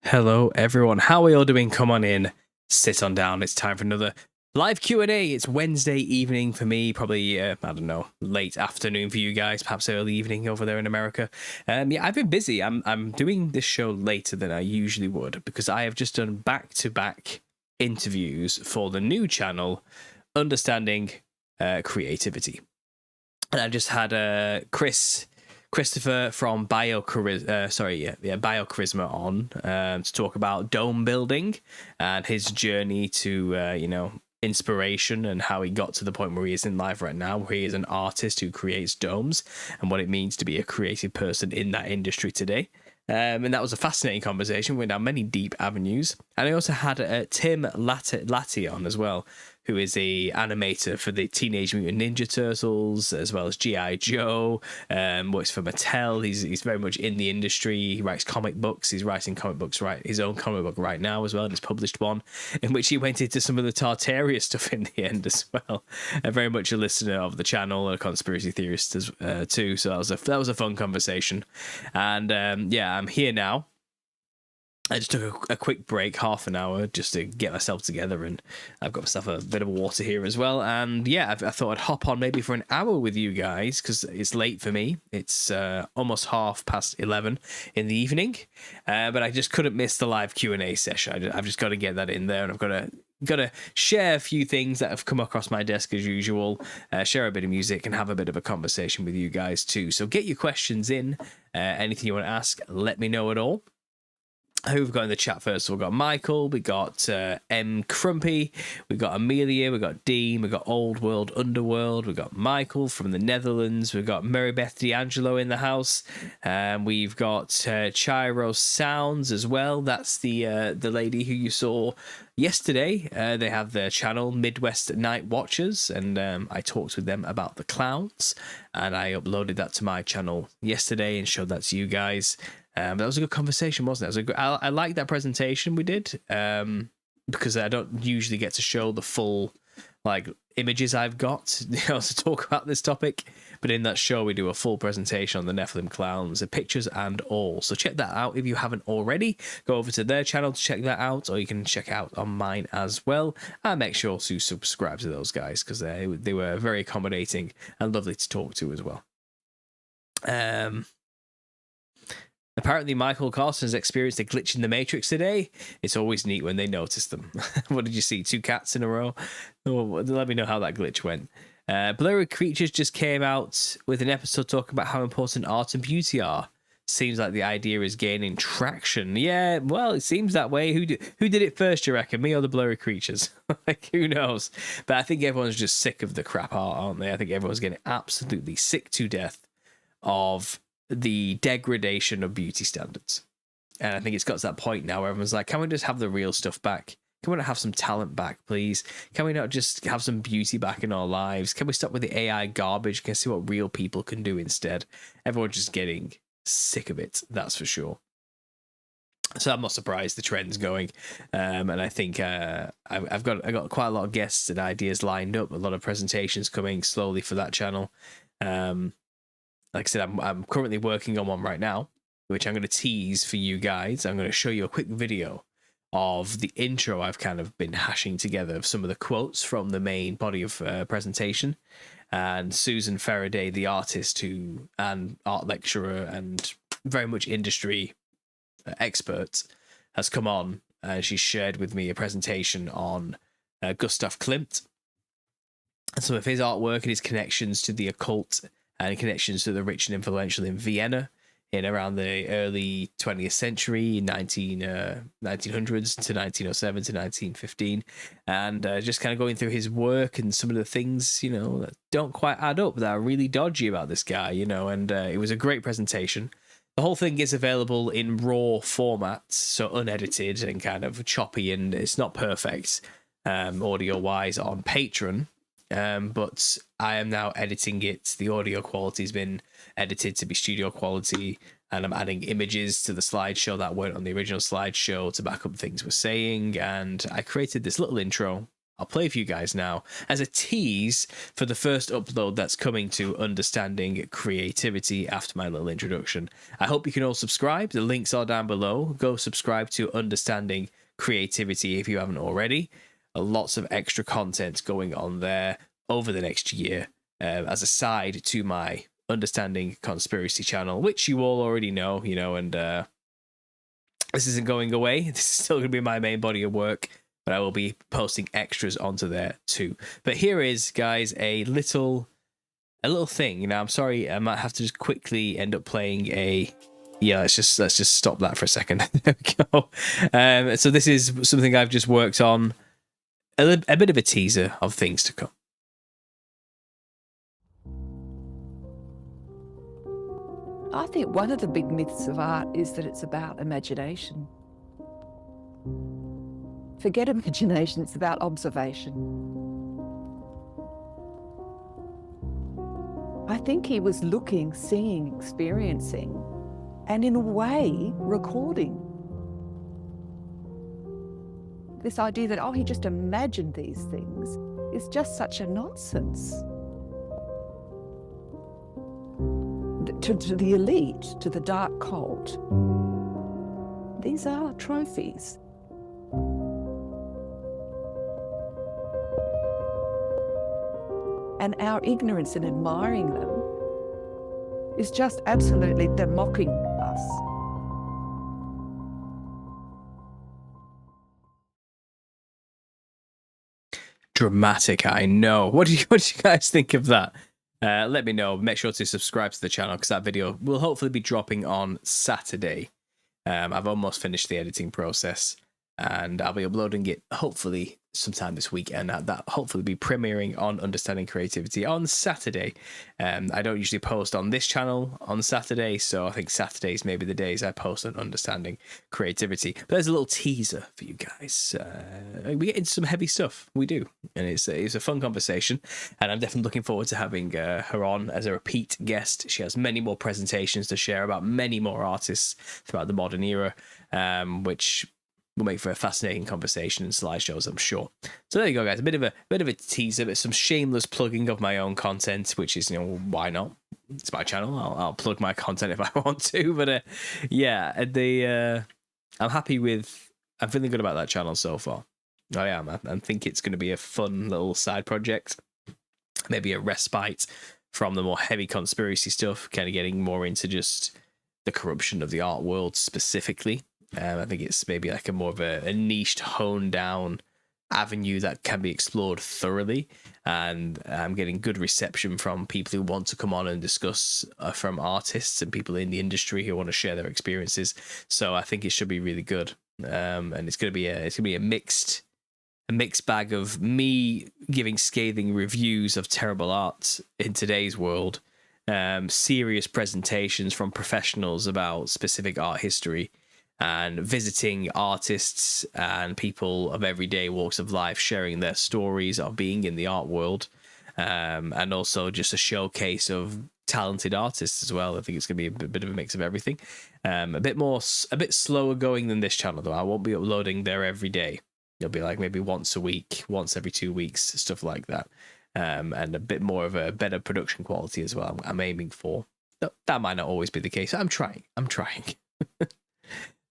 Hello, everyone. How are you all doing? Come on in, sit on down. It's time for another live Q&A. It's Wednesday evening for me, probably, I don't know, late afternoon for you guys, perhaps early evening over there in America. Yeah, I've been busy. I'm doing this show later than I usually would because I have just done back-to-back interviews for the new channel, Understanding Creativity. And I just had Christopher from Biocharisma on to talk about dome building and his journey to inspiration and how he got to the point where he is in life right now, where he is an artist who creates domes and what it means to be a creative person in that industry today. And that was a fascinating conversation. Went down many deep avenues. And I also had Tim Latty on as well, who is a animator for the Teenage Mutant Ninja Turtles, as well as G.I. Joe, works for Mattel. He's very much in the industry. He writes comic books. He's writing comic books, his own comic book right now as well, and he's published one, in which he went into some of the Tartaria stuff in the end as well. Very much a listener of the channel, a conspiracy theorist too, so that was a fun conversation. And I'm here now. I just took a quick break, half an hour, just to get myself together, and I've got myself a bit of water here as well. And yeah, I thought I'd hop on maybe for an hour with you guys because it's late for me. It's almost 11:30 in the evening, but I just couldn't miss the live Q&A session. I've just got to get that in there, and I've got to share a few things that have come across my desk as usual, share a bit of music, and have a bit of a conversation with you guys too. So get your questions in. Anything you want to ask, let me know at all. Who we've got in the chat first? So we've got Michael, we got M. Crumpy, we got Amelia, we got Dean, we got Old World Underworld, we got Michael from the Netherlands, we've got Marybeth D'Angelo in the house, we've got Chiro Sounds as well. That's the lady who you saw yesterday. They have their channel Midwest Night Watchers, and I talked with them about the clowns, and I uploaded that to my channel yesterday and showed that to you guys. That was a good conversation, wasn't it? I like that presentation we did because I don't usually get to show the full images I've got to talk about this topic. But in that show, we do a full presentation on the Nephilim clowns, the pictures and all. So check that out if you haven't already. Go over to their channel to check that out, or you can check out on mine as well. And make sure to subscribe to those guys because they were very accommodating and lovely to talk to as well. Apparently, Michael Carson has experienced a glitch in the Matrix today. It's always neat when they notice them. What did you see? 2 cats in a row? Oh, let me know how that glitch went. Blurry Creatures just came out with an episode talking about how important art and beauty are. Seems like the idea is gaining traction. Yeah, well, it seems that way. Who did it first, you reckon? Me or the Blurry Creatures? Who knows? But I think everyone's just sick of the crap art, aren't they? I think everyone's getting absolutely sick to death of the degradation of beauty standards. And I think it's got to that point now where everyone's like, can we just have the real stuff back? Can we not have some talent back, please? Can we not just have some beauty back in our lives? Can we stop with the AI garbage? Can we see what real people can do instead? Everyone's just getting sick of it, that's for sure. So I'm not surprised the trend's going. And I think I've got quite a lot of guests and ideas lined up, a lot of presentations coming slowly for that channel. Like I said, I'm currently working on one right now, which I'm going to tease for you guys. I'm going to show you a quick video of the intro I've kind of been hashing together of some of the quotes from the main body of presentation. And Susan Faraday, the artist and art lecturer and very much industry expert, has come on and she shared with me a presentation on Gustav Klimt and some of his artwork and his connections to the occult and connections to the rich and influential in Vienna in around the early 20th century, 1900s to 1907 to 1915, and just kind of going through his work and some of the things, that don't quite add up, that are really dodgy about this guy, and it was a great presentation. The whole thing is available in raw format, so unedited and kind of choppy, and it's not perfect audio-wise on Patreon. but I am now editing it. The audio quality's been edited to be studio quality, and I'm adding images to the slideshow that weren't on the original slideshow to back up things we're saying. And I created this little intro I'll play for you guys now as a tease for the first upload that's coming to Understanding Creativity after my little introduction. I hope you can all subscribe. The links are down below. Go subscribe to Understanding Creativity if you haven't already. Lots of extra content going on there over the next year as a side to my Understanding Conspiracy channel, which you all already know, and this isn't going away. This is still going to be my main body of work, but I will be posting extras onto there too. But here is, guys, a little thing. I'm sorry, I might have to just quickly end up playing a. Yeah, let's just stop that for a second. There we go. So this is something I've just worked on. A bit of a teaser of things to come. I think one of the big myths of art is that it's about imagination. Forget imagination, it's about observation. I think he was looking, seeing, experiencing, and in a way, recording. This idea that, he just imagined these things is just such a nonsense. To the elite, to the dark cult, these are trophies. And our ignorance in admiring them is just absolutely, they're mocking us. Dramatic, I know. What do you guys think of that? Let me know. Make sure to subscribe to the channel because that video will hopefully be dropping on Saturday. I've almost finished the editing process and I'll be uploading it hopefully sometime this week, and that hopefully be premiering on Understanding Creativity on Saturday. I don't usually post on this channel on Saturday, so I think Saturdays maybe the days I post on Understanding Creativity. But there's a little teaser for you guys. We get into some heavy stuff, we do, and it's a fun conversation, and I'm definitely looking forward to having her on as a repeat guest. She has many more presentations to share about many more artists throughout the modern era, which will make for a fascinating conversation and slideshows, I'm sure. So there you go, guys. A bit of a teaser, but some shameless plugging of my own content, which is, why not? It's my channel. I'll plug my content if I want to. But yeah, I'm happy with. I'm feeling good about that channel so far. I am. I think it's going to be a fun little side project. Maybe a respite from the more heavy conspiracy stuff, kind of getting more into just the corruption of the art world specifically. I think it's maybe like a more of a niched, honed down avenue that can be explored thoroughly, and I'm getting good reception from people who want to come on and discuss from artists and people in the industry who want to share their experiences. So I think it should be really good, and it's gonna be a mixed bag of me giving scathing reviews of terrible art in today's world, serious presentations from professionals about specific art history, and visiting artists and people of everyday walks of life sharing their stories of being in the art world, and also just a showcase of talented artists as well. I think it's going to be a bit of a mix of everything. A bit slower going than this channel, though. I won't be uploading there every day. It'll be like maybe once a week, once every 2 weeks, stuff like that. And a bit more of a better production quality as well. I'm aiming for. That might not always be the case. I'm trying.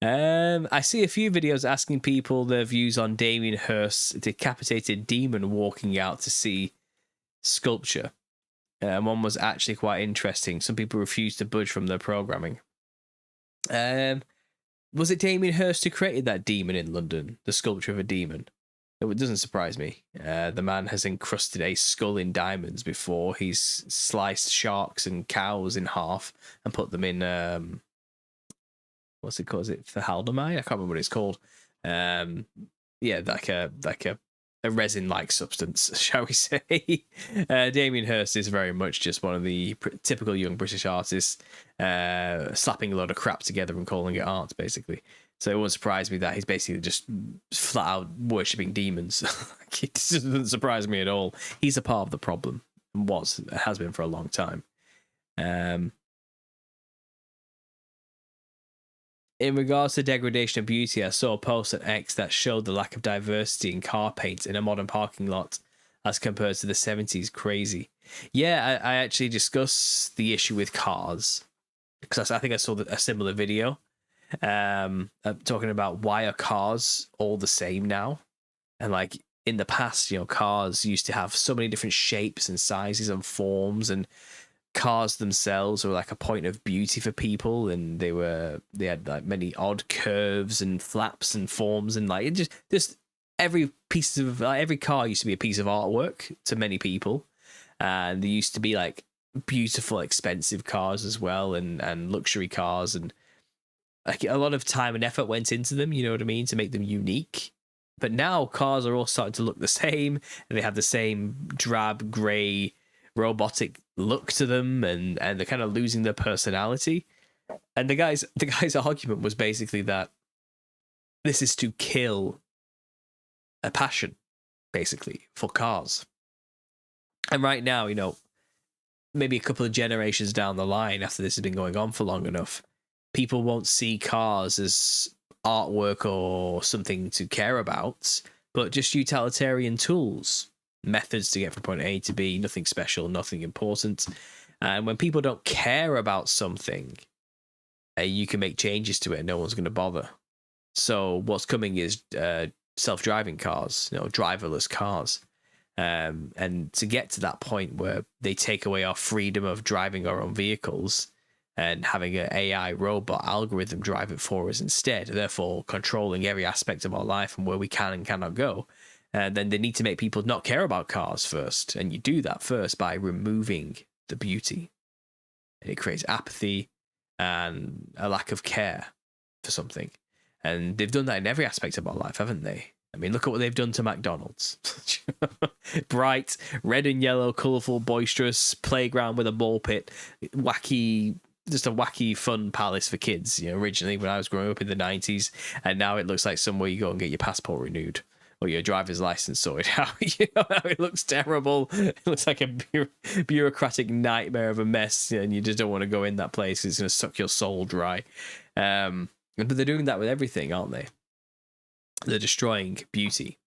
I see a few videos asking people their views on Damien Hirst's decapitated demon walking out to sea sculpture. One was actually quite interesting. Some people refused to budge from their programming. Was it Damien Hirst who created that demon in London, the sculpture of a demon? It doesn't surprise me. The man has encrusted a skull in diamonds before. He's sliced sharks and cows in half and put them in what's it called? Is it formaldehyde? I can't remember what it's called. Yeah, like a resin-like substance, shall we say? Damien Hirst is very much just one of the typical young British artists, slapping a lot of crap together and calling it art, basically. So it won't surprise me that he's basically just flat out worshipping demons. It doesn't surprise me at all. He's a part of the problem. Has been for a long time. In regards to degradation of beauty, I saw a post on X that showed the lack of diversity in car paint in a modern parking lot as compared to the 70s. Crazy. Yeah, I actually discussed the issue with cars because I think I saw a similar video talking about why are cars all the same now. And like in the past, cars used to have so many different shapes and sizes and forms, and cars themselves were like a point of beauty for people, and they had like many odd curves and flaps and forms, and like it just every piece of every car used to be a piece of artwork to many people, and there used to be like beautiful expensive cars as well, and luxury cars, and like a lot of time and effort went into them, you know what I mean, to make them unique. But now cars are all starting to look the same, and they have the same drab gray robotic look to them, and they're kind of losing their personality. And the guy's argument was basically that this is to kill a passion, basically, for cars. And right now, maybe a couple of generations down the line, after this has been going on for long enough, people won't see cars as artwork or something to care about, but just utilitarian tools, methods to get from point A to B, nothing special, nothing important. And when people don't care about something, you can make changes to it and no one's going to bother. So what's coming is self-driving cars, driverless cars. And to get to that point where they take away our freedom of driving our own vehicles and having an AI robot algorithm drive it for us instead, therefore controlling every aspect of our life and where we can and cannot go, then they need to make people not care about cars first. And you do that first by removing the beauty. And it creates apathy and a lack of care for something. And they've done that in every aspect of our life, haven't they? I mean, look at what they've done to McDonald's. Bright, red and yellow, colourful, boisterous, playground with a ball pit, wacky, just a wacky, fun palace for kids, originally when I was growing up in the 90s. And now it looks like somewhere you go and get your passport renewed or your driver's license sorted out. How it looks terrible. It looks like a bureaucratic nightmare of a mess, and you just don't want to go in that place. It's going to suck your soul dry. But they're doing that with everything, aren't they? They're destroying beauty,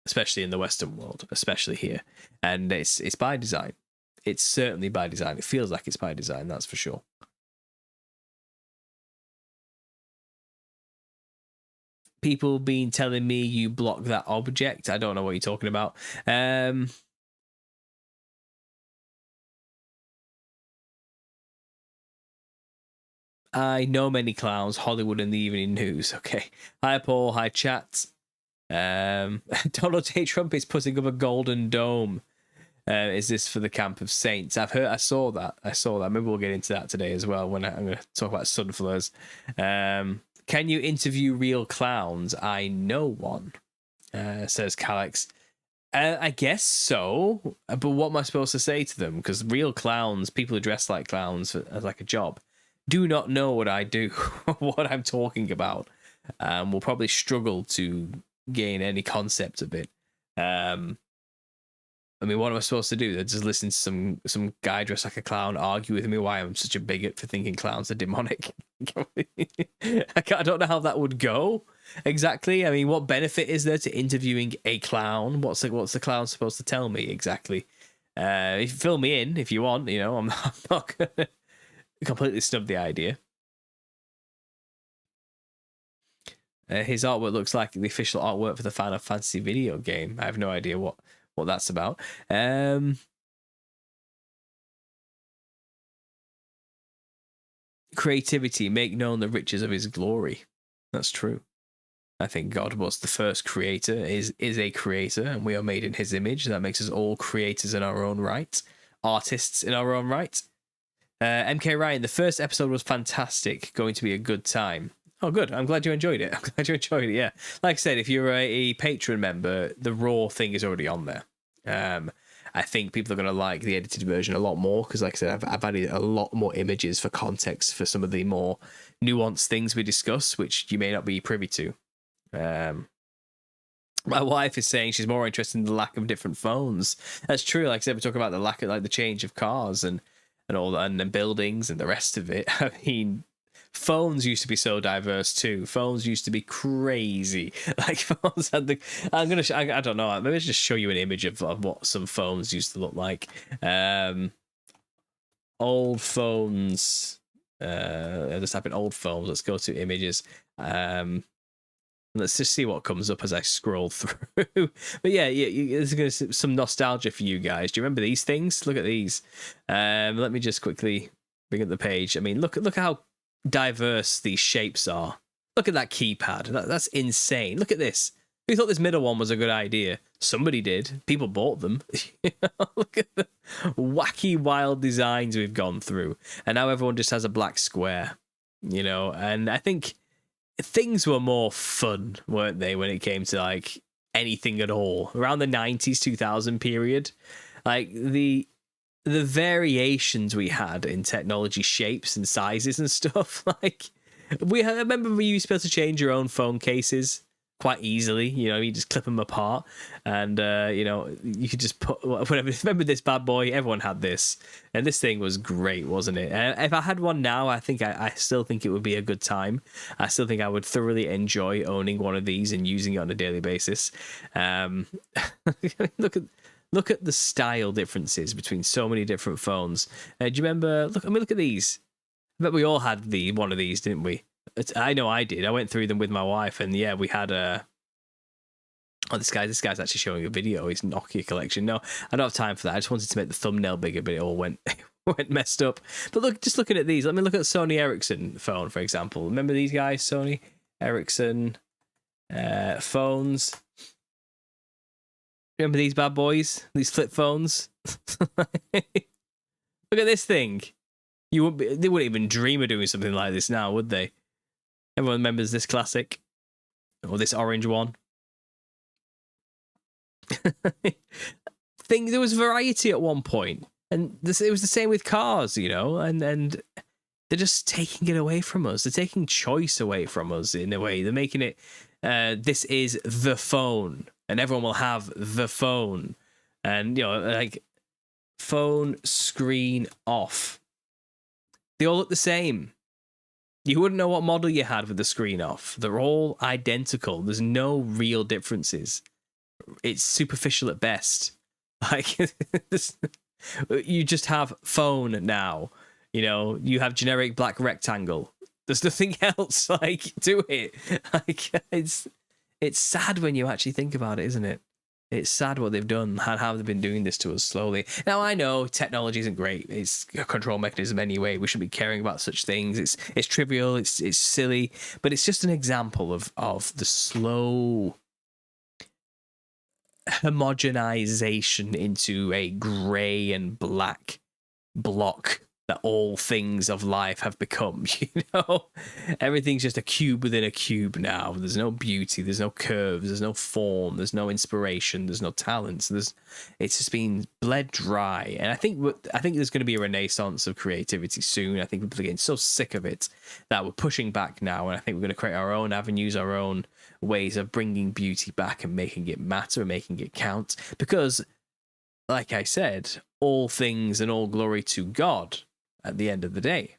especially in the Western world, especially here. And it's by design. It's certainly by design. It feels like it's by design, that's for sure. People been telling me you block that object. I don't know what you're talking about. I know many clowns, Hollywood and the Evening News. Okay. Hi, Paul. Hi, chat. Donald J. Trump is putting up a golden dome. Is this for the Camp of Saints? I saw that. Maybe we'll get into that today as well when I'm going to talk about sunflowers. Can you interview real clowns? I know one, says Calix. I guess so. But what am I supposed to say to them? Because real clowns, people who dress like clowns as like a job, do not know what I do, what I'm talking about. Will probably struggle to gain any concept of it. I mean, what am I supposed to do? Just listen to some guy dressed like a clown argue with me why I'm such a bigot for thinking clowns are demonic? I don't know how that would go exactly. I mean, what benefit is there to interviewing a clown? What's the clown supposed to tell me exactly? Fill me in if you want. I'm not gonna completely snub the idea. His artwork looks like the official artwork for the Final Fantasy video game. I have no idea what that's about. Creativity, make known the riches of his glory. That's true. I think God was the first creator, is a creator, and we are made in his image. That makes us all creators in our own right, artists in our own right. MK Ryan, the first episode was fantastic, going to be a good time. Oh, good. I'm glad you enjoyed it. Yeah. Like I said, if you're a patron member, the Raw thing is already on there. I think people are going to like the edited version a lot more because, like I said, I've added a lot more images for context for some of the more nuanced things we discuss, which you may not be privy to. My wife is saying she's more interested in the lack of different phones. That's true. Like I said, we're talking about the lack of, like, the change of cars and all that, and the buildings and the rest of it. I mean, phones used to be so diverse too. Phones used to be crazy. Like, phones had the. I don't know. Maybe I'll just show you an image of what some phones used to look like. Old phones. I'll just type in old phones. Let's go to images. Let's just see what comes up as I scroll through. But yeah, there's going to be some nostalgia for you guys. Do you remember these things? Look at these. Let me just quickly bring up the page. I mean, look how diverse these shapes are. Look at that keypad. That's insane. Look at this. Who thought this middle one was a good idea? Somebody did. People bought them. Look at the wacky, wild designs we've gone through. And now everyone just has a black square, and I think things were more fun, weren't they, when it came to, like, anything at all around the 90s 2000 period. Like, the variations we had in technology, shapes and sizes and stuff. Like, I remember we used to be able to change your own phone cases quite easily. You just clip them apart, and you could just put whatever. Remember this bad boy? Everyone had this, and this thing was great, wasn't it? And if I had one now, I think I still think it would be a good time. I still think I would thoroughly enjoy owning one of these and using it on a daily basis. Look at the style differences between so many different phones. Do you remember? Look at these. I bet we all had one of these, didn't we? I know I did. I went through them with my wife, and yeah, we had a. Oh, this guy's actually showing a video. His Nokia collection. No, I don't have time for that. I just wanted to make the thumbnail bigger, but it all went messed up. But just looking at these. Let me look at Sony Ericsson phone, for example. Remember these guys, Sony Ericsson phones. Remember these bad boys? These flip phones. Look at this thing. They wouldn't even dream of doing something like this now, would they? Everyone remembers this classic, or this orange one. There was variety at one point, and it was the same with cars, and they're just taking it away from us. They're taking choice away from us in a way. They're making it, this is the phone, and everyone will have the phone, and like, phone screen off. They all look the same. You wouldn't know what model you had with the screen off. They're all identical. There's no real differences. It's superficial at best. Like, you just have phone now. You have generic black rectangle. There's nothing else, like, to it. Like, it's sad when you actually think about it, isn't it? It's sad what they've done and how they've been doing this to us slowly. Now, I know technology isn't great. It's a control mechanism anyway. We shouldn't be caring about such things. It's trivial. It's silly. But it's just an example of the slow homogenization into a grey and black block that all things of life have become. Everything's just a cube within a cube now. There's no beauty, there's no curves, there's no form, there's no inspiration, there's no talent. It's just been bled dry. And I think there's going to be a renaissance of creativity soon. I think people are getting so sick of it that we're pushing back now, and I think we're going to create our own avenues, our own ways of bringing beauty back and making it matter and making it count. Because, like I said, all things and all glory to God at the end of the day.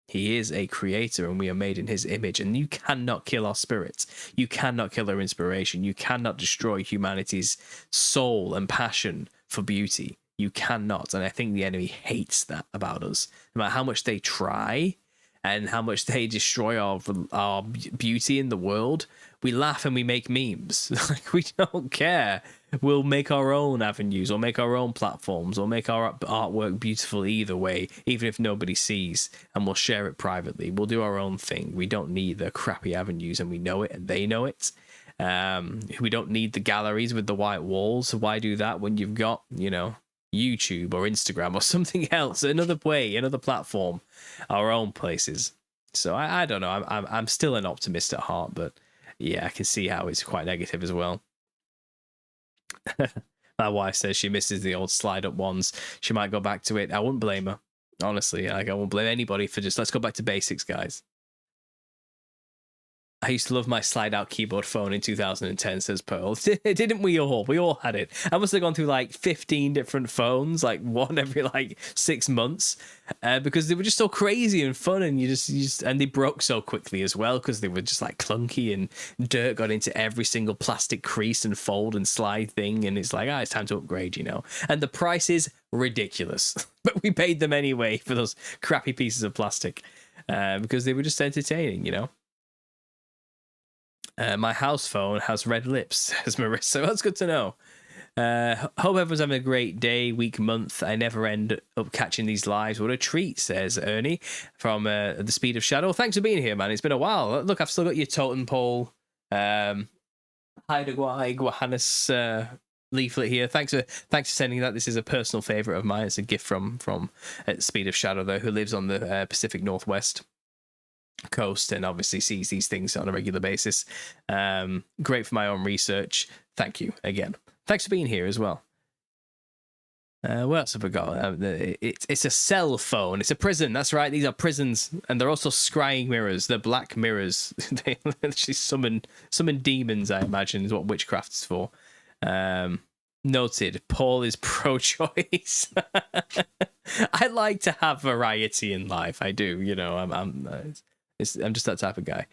He is a creator, and we are made in his image, and you cannot kill our spirits. You cannot kill our inspiration. You cannot destroy humanity's soul and passion for beauty. You cannot. And I think the enemy hates that about us. No matter how much they try and how much they destroy our beauty in the world, we laugh and we make memes. Like, we don't care. We'll make our own avenues, or make our own platforms, or make our artwork beautiful either way, even if nobody sees, and we'll share it privately. We'll do our own thing. We don't need the crappy avenues, and we know it, and they know it. We don't need the galleries with the white walls. So why do that when you've got, YouTube or Instagram or something else, another way, another platform, our own places? So I don't know. I'm still an optimist at heart, but yeah, I can see how it's quite negative as well. My wife says she misses the old slide up ones. She might go back to it. I wouldn't blame her. Honestly, like, I won't blame anybody for just, let's go back to basics, guys. I used to love my slide out keyboard phone in 2010, says Pearl. Didn't we all? We all had it. I must have gone through like 15 different phones, like one every like 6 months, because they were just so crazy and fun, and you just and they broke so quickly as well because they were just like clunky, and dirt got into every single plastic crease and fold and slide thing, and it's like, it's time to upgrade, you know. And the price is ridiculous, but we paid them anyway for those crappy pieces of plastic because they were just entertaining, you know. My house phone has red lips, says Marissa. That's good to know. Hope everyone's having a great day, week, month. I never end up catching these lives. What a treat, says Ernie from The Speed of Shadow. Thanks for being here, man. It's been a while. Look, I've still got your totem pole Haida Guahanus leaflet here. Thanks for sending that. This is a personal favorite of mine. It's a gift from Speed of Shadow, though, who lives on the Pacific Northwest coast and obviously sees these things on a regular basis. Great for my own research. Thank you again. Thanks for being here as well. What else have I got? It's a cell phone. It's a prison. That's right. These are prisons, and they're also scrying mirrors. They're black mirrors. They literally summon demons, I imagine, is what witchcraft's for. Noted. Paul is pro-choice. I like to have variety in life. I do. You know, I'm just that type of guy.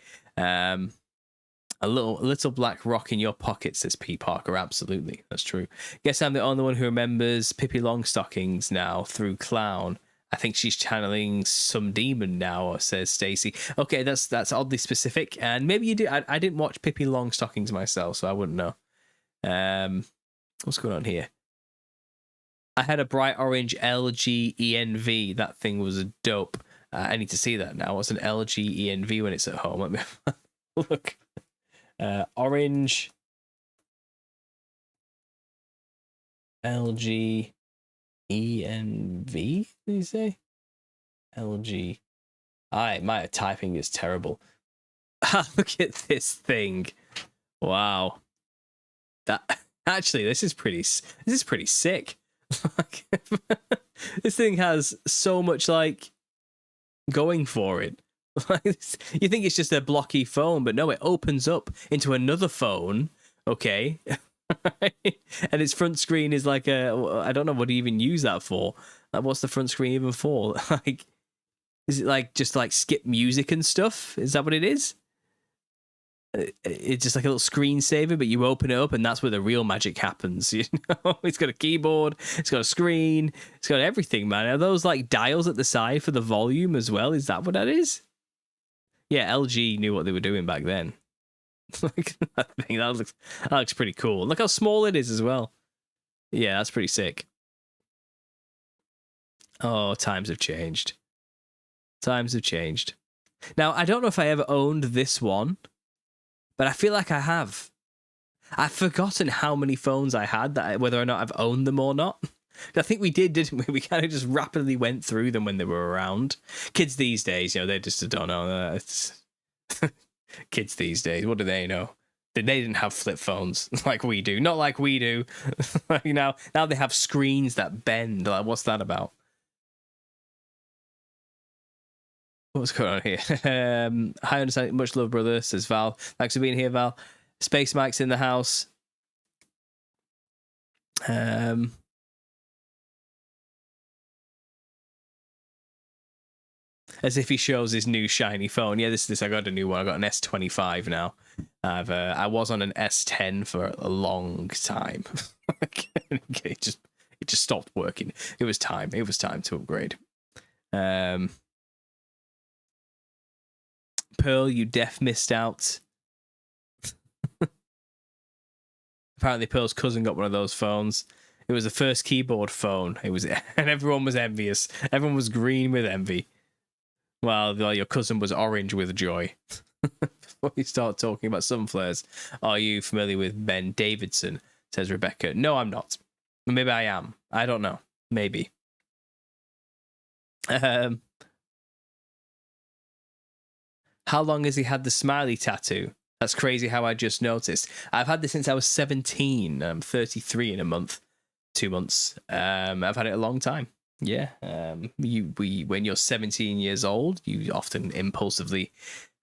A little black rock in your pocket, says P. Parker. Absolutely, that's true. Guess I'm the only one who remembers Pippi Longstockings now through Clown. I think she's channeling some demon now, says Stacy. Okay, that's oddly specific, and maybe you do. I didn't watch Pippi Longstockings myself, so I wouldn't know. What's going on here? I had a bright orange LG ENV. That thing was dope. I need to see that now. What's an LG ENV when it's at home? Let me look. Orange LG ENV, did you say? LG. My typing is terrible. Look at this thing. Wow. That actually, this is pretty sick. This thing has so much like going for it. You think it's just a blocky phone, but no, it opens up into another phone. Okay. And its front screen is like I don't know what do you even use that for. Like, what's the front screen even for? Like, is it like just like skip music and stuff? Is that what it is? It's just like a little screensaver, but you open it up and that's where the real magic happens. You know, it's got a keyboard, it's got a screen, it's got everything, man. Are those like dials at the side for the volume as well? Is that what that is? Yeah, LG knew what they were doing back then. Like, that thing, that looks pretty cool. Look how small it is as well. Yeah, that's pretty sick. Oh, times have changed. Times have changed. Now, I don't know if I ever owned this one, but I feel like I have. I've forgotten how many phones I had, whether or not I've owned them or not. I think we did, didn't we? We kind of just rapidly went through them when they were around. Kids these days, you know, they just don't know. Kids these days, what do they know? They didn't have flip phones like we do. Not like we do. Like now they have screens that bend. Like, what's that about? What's going on here? Hi, understand. Much love, brother, says Val. Thanks for being here, Val. Space Mike's in the house. As if he shows his new shiny phone. Yeah, this I got a new one. I got an S25 now. I was on an S10 for a long time. it just stopped working. It was time. It was time to upgrade. Pearl, you def missed out. Apparently Pearl's cousin got one of those phones. It was the first keyboard phone. It was, and everyone was envious. Everyone was green with envy. Well, your cousin was orange with joy. Before you start talking about sunflares, are you familiar with Ben Davidson? Says Rebecca. No, I'm not. Maybe I am. I don't know. Maybe. How long has he had the smiley tattoo? That's crazy how I just noticed. I've had this since I was 17. I'm 33 in a month. 2 months. I've had it a long time. Yeah. When you're 17 years old, you often impulsively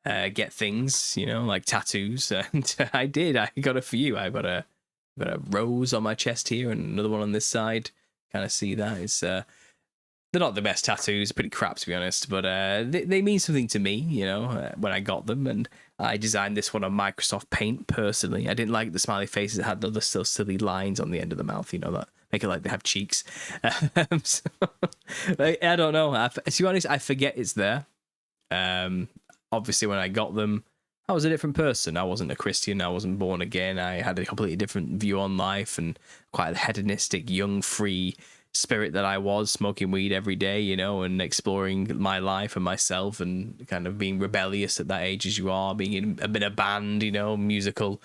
get things, like tattoos. And I did. I got a few. I got a rose on my chest here and another one on this side. Kind of see that. It's they're not the best tattoos, pretty crap to be honest, but they mean something to me, when I got them. And I designed this one on Microsoft Paint personally. I didn't like the smiley faces that had the still silly lines on the end of the mouth, that make it like they have cheeks. So, I don't know. To be honest, I forget it's there. Obviously, when I got them, I was a different person. I wasn't a Christian. I wasn't born again. I had a completely different view on life and quite a hedonistic, young, free spirit that I was, smoking weed every day, and exploring my life and myself and kind of being rebellious at that age as you are, being in a band, musical.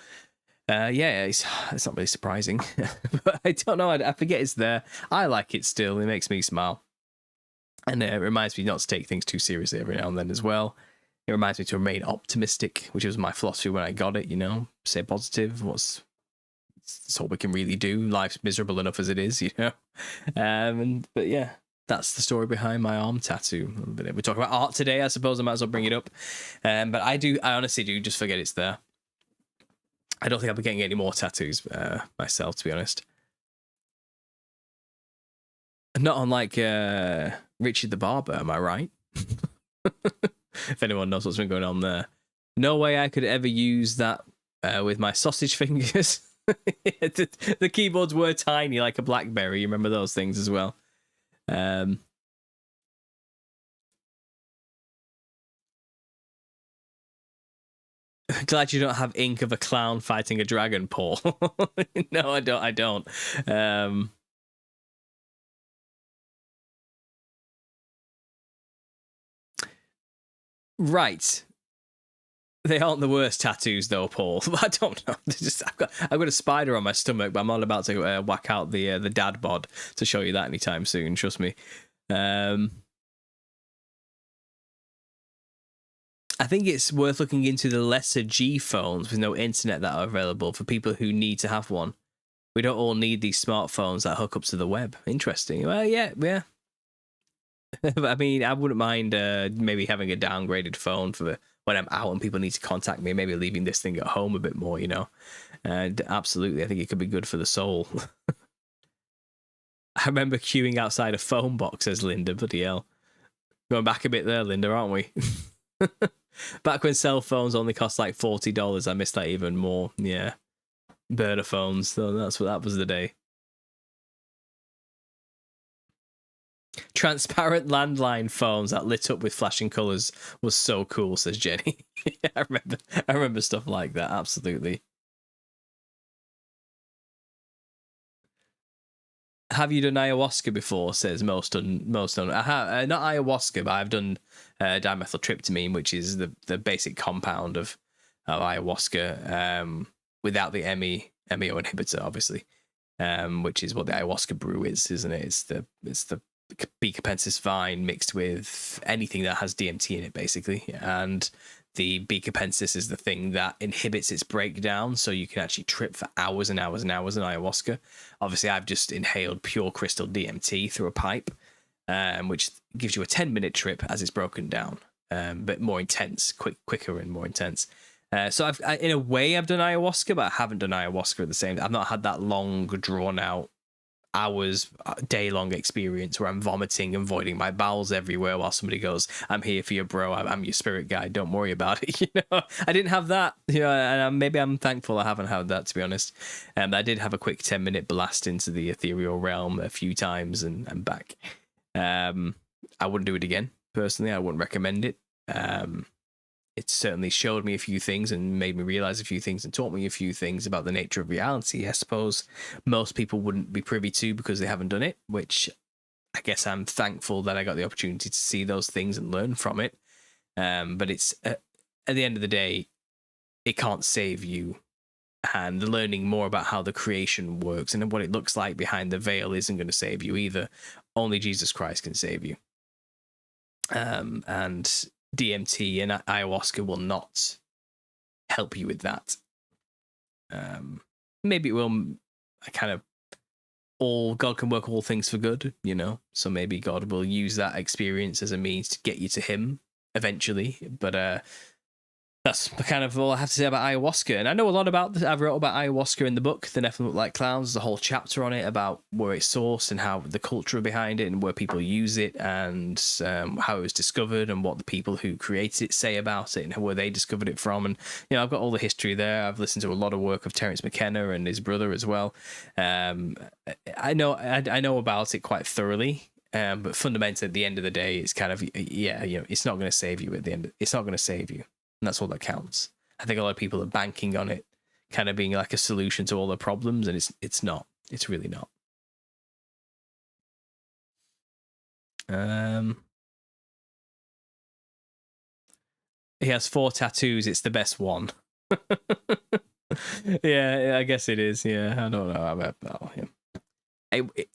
It's not really surprising. But I don't know. I forget it's there. I like it still. It makes me smile. And it reminds me not to take things too seriously every now and then as well. It reminds me to remain optimistic, which was my philosophy when I got it, stay positive. That's all we can really do. Life's miserable enough as it is, But yeah, that's the story behind my arm tattoo. We talk about art today, I suppose I might as well bring it up. But I honestly do just forget it's there. I don't think I'll be getting any more tattoos myself, to be honest. Not unlike Richard the Barber, am I right? If anyone knows what's been going on there. No way I could ever use that with my sausage fingers. The keyboards were tiny, like a BlackBerry. You remember those things as well. Glad you don't have ink of a clown fighting a dragon, Paul. No, I don't. Right. They aren't the worst tattoos, though, Paul. I don't know. I've got a spider on my stomach, but I'm not about to whack out the dad bod to show you that anytime soon. Trust me. I think it's worth looking into the lesser G phones with no internet that are available for people who need to have one. We don't all need these smartphones that hook up to the web. Interesting. Well, yeah. I mean, I wouldn't mind maybe having a downgraded phone for when I'm out and people need to contact me, maybe leaving this thing at home a bit more, And absolutely, I think it could be good for the soul. I remember queuing outside a phone box, says Linda, bloody hell. Going back a bit there, Linda, aren't we? Back when cell phones only cost like $40, I miss that even more. Yeah. Burner phones, so that was the day. Transparent landline phones that lit up with flashing colours was so cool, says Jenny. Yeah, I remember stuff like that, absolutely. Have you done ayahuasca before, says most I have, not ayahuasca, but I've done dimethyltryptamine, which is the basic compound of ayahuasca, without the MEO inhibitor, obviously, which is what the ayahuasca brew is, isn't it? It's the B. capensis vine mixed with anything that has DMT in it, basically. And the B. capensis is the thing that inhibits its breakdown, so you can actually trip for hours and hours and hours in ayahuasca. Obviously, I've just inhaled pure crystal DMT through a pipe, which gives you a 10-minute trip as it's broken down, but more intense, quicker and more intense. So in a way, I've done ayahuasca, but I haven't done ayahuasca at the same time. I've not had that long, drawn-out, hours, day-long experience where I'm vomiting and voiding my bowels everywhere while somebody goes, "I'm here for you, bro. I'm your spirit guide. Don't worry about it." I didn't have that. And maybe I'm thankful I haven't had that, to be honest. I did have a quick 10-minute blast into the ethereal realm a few times and back. I wouldn't do it again personally. I wouldn't recommend it. It certainly showed me a few things and made me realize a few things and taught me a few things about the nature of reality. I suppose most people wouldn't be privy to because they haven't done it, which I guess I'm thankful that I got the opportunity to see those things and learn from it. But it's at the end of the day, it can't save you. And learning more about how the creation works and what it looks like behind the veil isn't going to save you either. Only Jesus Christ can save you. And DMT and ayahuasca will not help you with that. Maybe it will kind of God can work all things for good, you know. So maybe God will use that experience as a means to get you to Him eventually. But that's kind of all I have to say about ayahuasca. And I know a lot about this. I've wrote about ayahuasca in the book, The Nephilim Look Like Clowns. There's a whole chapter on it about where it's sourced and how the culture behind it and where people use it and how it was discovered and what the people who created it say about it and where they discovered it from. And, you know, I've got all the history there. I've listened to a lot of work of Terence McKenna and his brother as well. I know about it quite thoroughly. But fundamentally, at the end of the day, it's kind of, yeah, you know, it's not going to save you at the end. It's not going to save you. And that's all that counts. I think a lot of people are banking on it kind of being like a solution to all their problems, and it's not. It's really not. He has 4 tattoos. It's the best one. Yeah, I guess it is. Yeah, I don't know.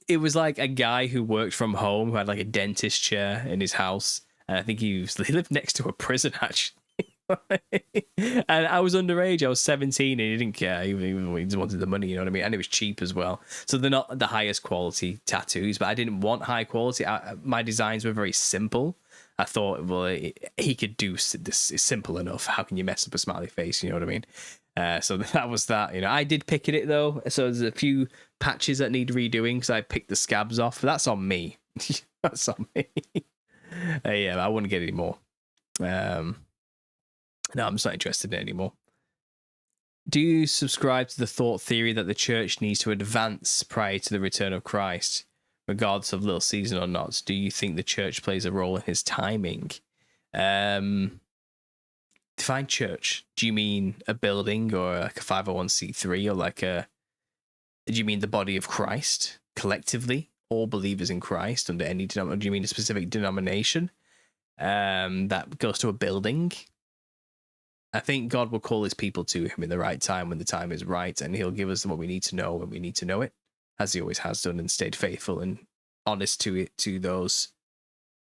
It was like a guy who worked from home who had like a dentist chair in his house, and I think he lived next to a prison actually. And I was underage. I was 17, and he didn't care. He just wanted the money, you know what I mean? And it was cheap as well. So they're not the highest quality tattoos, but I didn't want high quality. My designs were very simple. I thought, well, he could do this. It's simple enough. How can you mess up a smiley face? You know what I mean? So that was that. You know, I did pick at it though. So there's a few patches that need redoing because I picked the scabs off. But that's on me. That's on me. Yeah, I wouldn't get any more. No, I'm just not interested in it anymore. Do you subscribe to the thought theory that the church needs to advance prior to the return of Christ, regardless of Little Caesar or not? Do you think the church plays a role in his timing? Define church. Do you mean a building or like a 501c3 or like do you mean the body of Christ collectively? All believers in Christ under any denomination? Do you mean a specific denomination that goes to a building? I think God will call his people to him in the right time when the time is right, and he'll give us what we need to know when we need to know it, as he always has done, and stayed faithful and honest to it, to those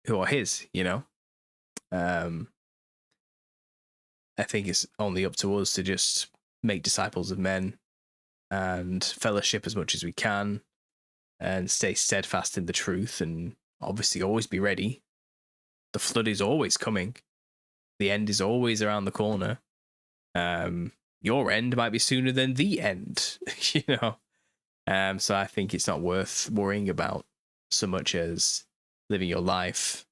who are his, you know. I think it's only up to us to just make disciples of men and fellowship as much as we can and stay steadfast in the truth, and obviously always be ready. The flood is always coming. The end is always around the corner. Your end might be sooner than the end, you know. So I think it's not worth worrying about so much as living your life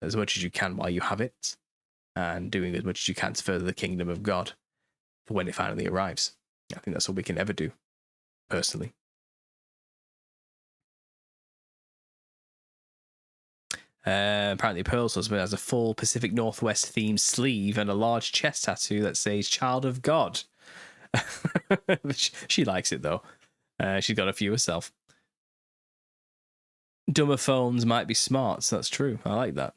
as much as you can while you have it, and doing as much as you can to further the kingdom of God for when it finally arrives. I think that's all we can ever do, personally. Apparently Pearl's husband has a full Pacific Northwest themed sleeve and a large chest tattoo that says "Child of God." She likes it though. She's got a few herself. Dumber phones might be smart, so that's true. I like that.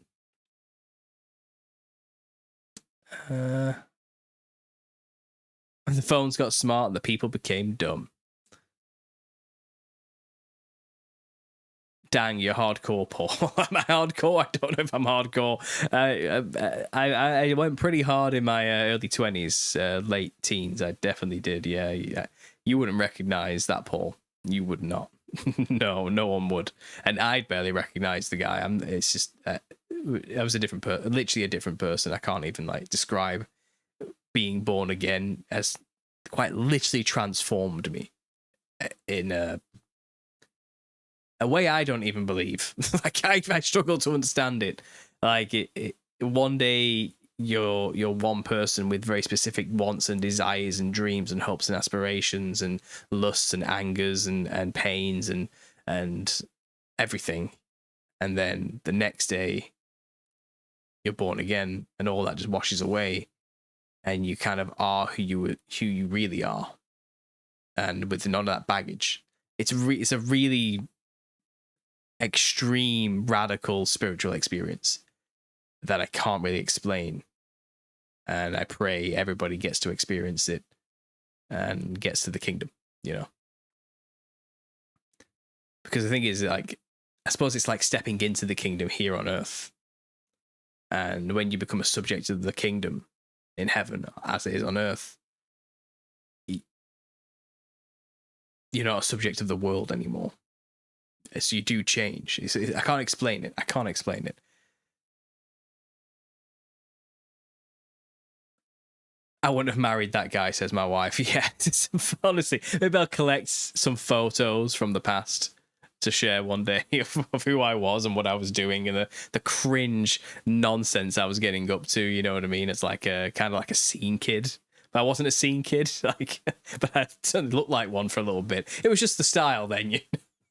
The phones got smart and the people became dumb. Dang, you're hardcore, Paul. Am I hardcore? I don't know if I'm hardcore. I went pretty hard in my early 20s, late teens. I definitely did. Yeah. You wouldn't recognize that, Paul. You would not. No one would. And I'd barely recognize the guy. It's just, I was literally a different person. I can't even like describe being born again, as quite literally transformed me in a way I don't even believe. Like I struggle to understand it. Like one day you're one person with very specific wants and desires and dreams and hopes and aspirations and lusts and angers and pains and everything, and then the next day you're born again and all that just washes away, and you kind of are who you really are, and with none of that baggage. It's a really extreme, radical spiritual experience that I can't really explain, and I pray everybody gets to experience it and gets to the kingdom, you know. Because the thing is, like, I suppose it's like stepping into the kingdom here on earth, and when you become a subject of the kingdom in heaven as it is on earth, you're not a subject of the world anymore. So you do change. I can't explain it. I can't explain it. I wouldn't have married that guy, says my wife. Yeah, honestly, maybe I'll collect some photos from the past to share one day of who I was and what I was doing and the cringe nonsense I was getting up to. You know what I mean? It's like a kind of like a scene kid. But I wasn't a scene kid, like, but I looked like one for a little bit. It was just the style then, you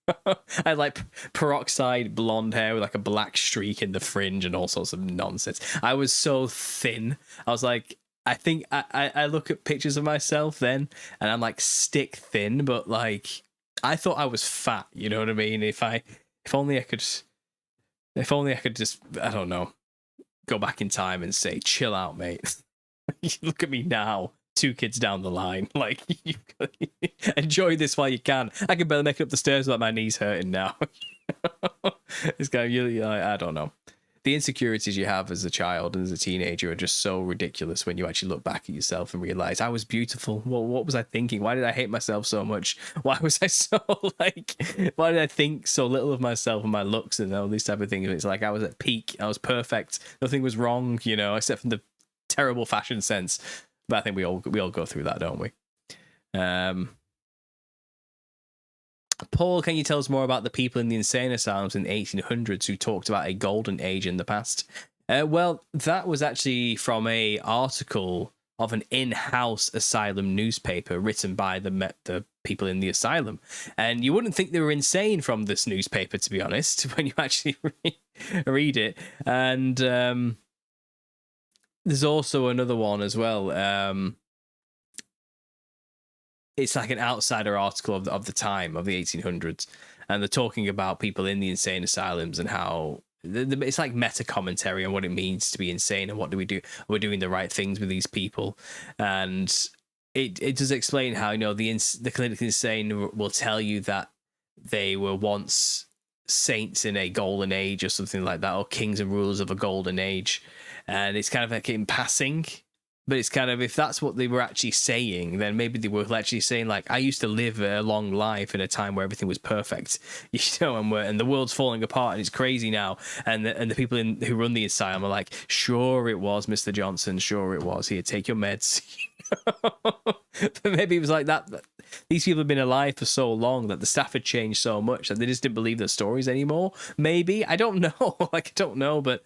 know. I had like peroxide blonde hair with like a black streak in the fringe and all sorts of nonsense. I was so thin. I was like, I think I look at pictures of myself then and I'm like stick thin, but like I thought I was fat, you know what I mean? If only I could just, I don't know, go back in time and say, chill out, mate. Look at me now, 2 kids down the line. Like, you enjoy this while you can. I can barely make it up the stairs without my knees hurting now. This guy, I don't know. The insecurities you have as a child and as a teenager are just so ridiculous when you actually look back at yourself and realize I was beautiful. Well, what was I thinking? Why did I hate myself so much? Why was I so why did I think so little of myself and my looks and all these type of things? It's like I was at peak. I was perfect. Nothing was wrong, you know, except for the terrible fashion sense. But I think we all go through that, don't we? Paul, can you tell us more about the people in the insane asylums in the 1800s who talked about a golden age in the past? Well, that was actually from a article of an in-house asylum newspaper written by the people in the asylum. And you wouldn't think they were insane from this newspaper, to be honest, when you actually read it. And there's also another one as well. It's like an outsider article of the time of the 1800s, and they're talking about people in the insane asylums and how it's like meta commentary on what it means to be insane and what do we do. We're doing the right things with these people, and it does explain how, you know, the clinically insane will tell you that they were once saints in a golden age or something like that, or kings and rulers of a golden age, and it's kind of like in passing. But it's kind of, if that's what they were actually saying, then maybe they were actually saying, like, I used to live a long life in a time where everything was perfect, you know, and the world's falling apart and it's crazy now. And the people who run the asylum are like, sure it was, Mr. Johnson, sure it was. Here, take your meds. But maybe it was like that. These people have been alive for so long that the staff had changed so much that they just didn't believe their stories anymore. Maybe. I don't know. Like, I don't know, but...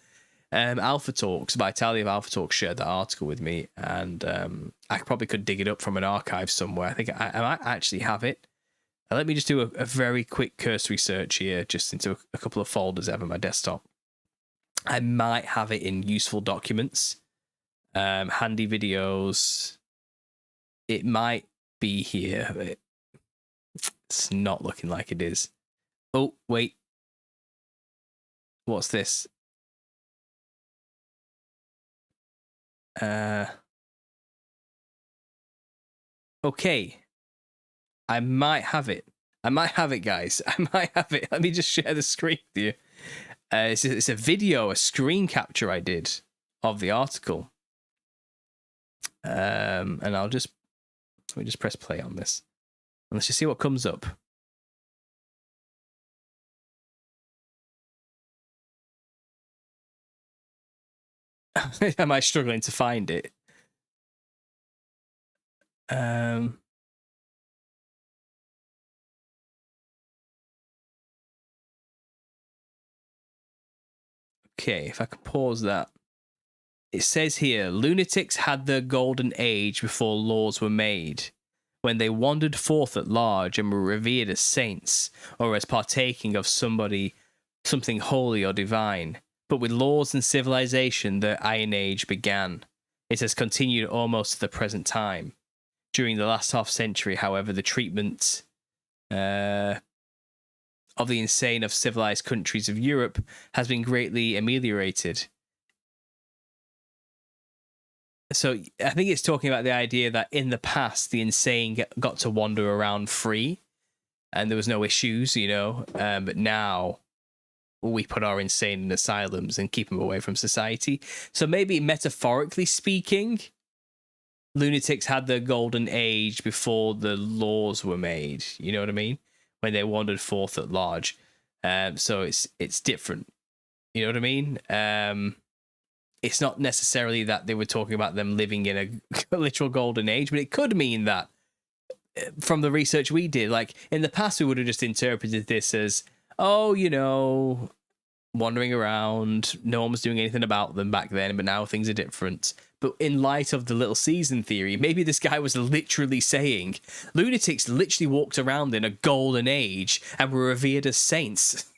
Alpha Talks, Vitalia of Alpha Talks shared that article with me, and I probably could dig it up from an archive somewhere. I think I might actually have it. Let me just do a very quick cursory search here, just into a couple of folders I have on my desktop. I might have it in useful documents, handy videos. It might be here. It's not looking like it is. Oh, wait. What's this? Okay. I might have it. Guys. I might have it. Let me just share the screen with you. It's a video, a screen capture I did of the article. And let me just press play on this. And let's just see what comes up. Am I struggling to find it? Okay, if I can pause that. It says here, lunatics had their golden age before laws were made, when they wandered forth at large and were revered as saints, or as partaking of something holy or divine. But with laws and civilization, the Iron Age began. It has continued almost to the present time. During the last half century, however, the treatment of the insane of civilized countries of Europe has been greatly ameliorated. So I think it's talking about the idea that in the past, the insane got to wander around free and there was no issues, you know, but now we put our insane in asylums and keep them away from society. So maybe metaphorically speaking, lunatics had their golden age before the laws were made. You know what I mean? When they wandered forth at large. So it's different. You know what I mean? It's not necessarily that they were talking about them living in a literal golden age, but it could mean that from the research we did, like in the past, we would have just interpreted this as, oh, you know, wandering around, no one was doing anything about them back then, but now things are different. But in light of the little season theory, maybe this guy was literally saying lunatics literally walked around in a golden age and were revered as saints.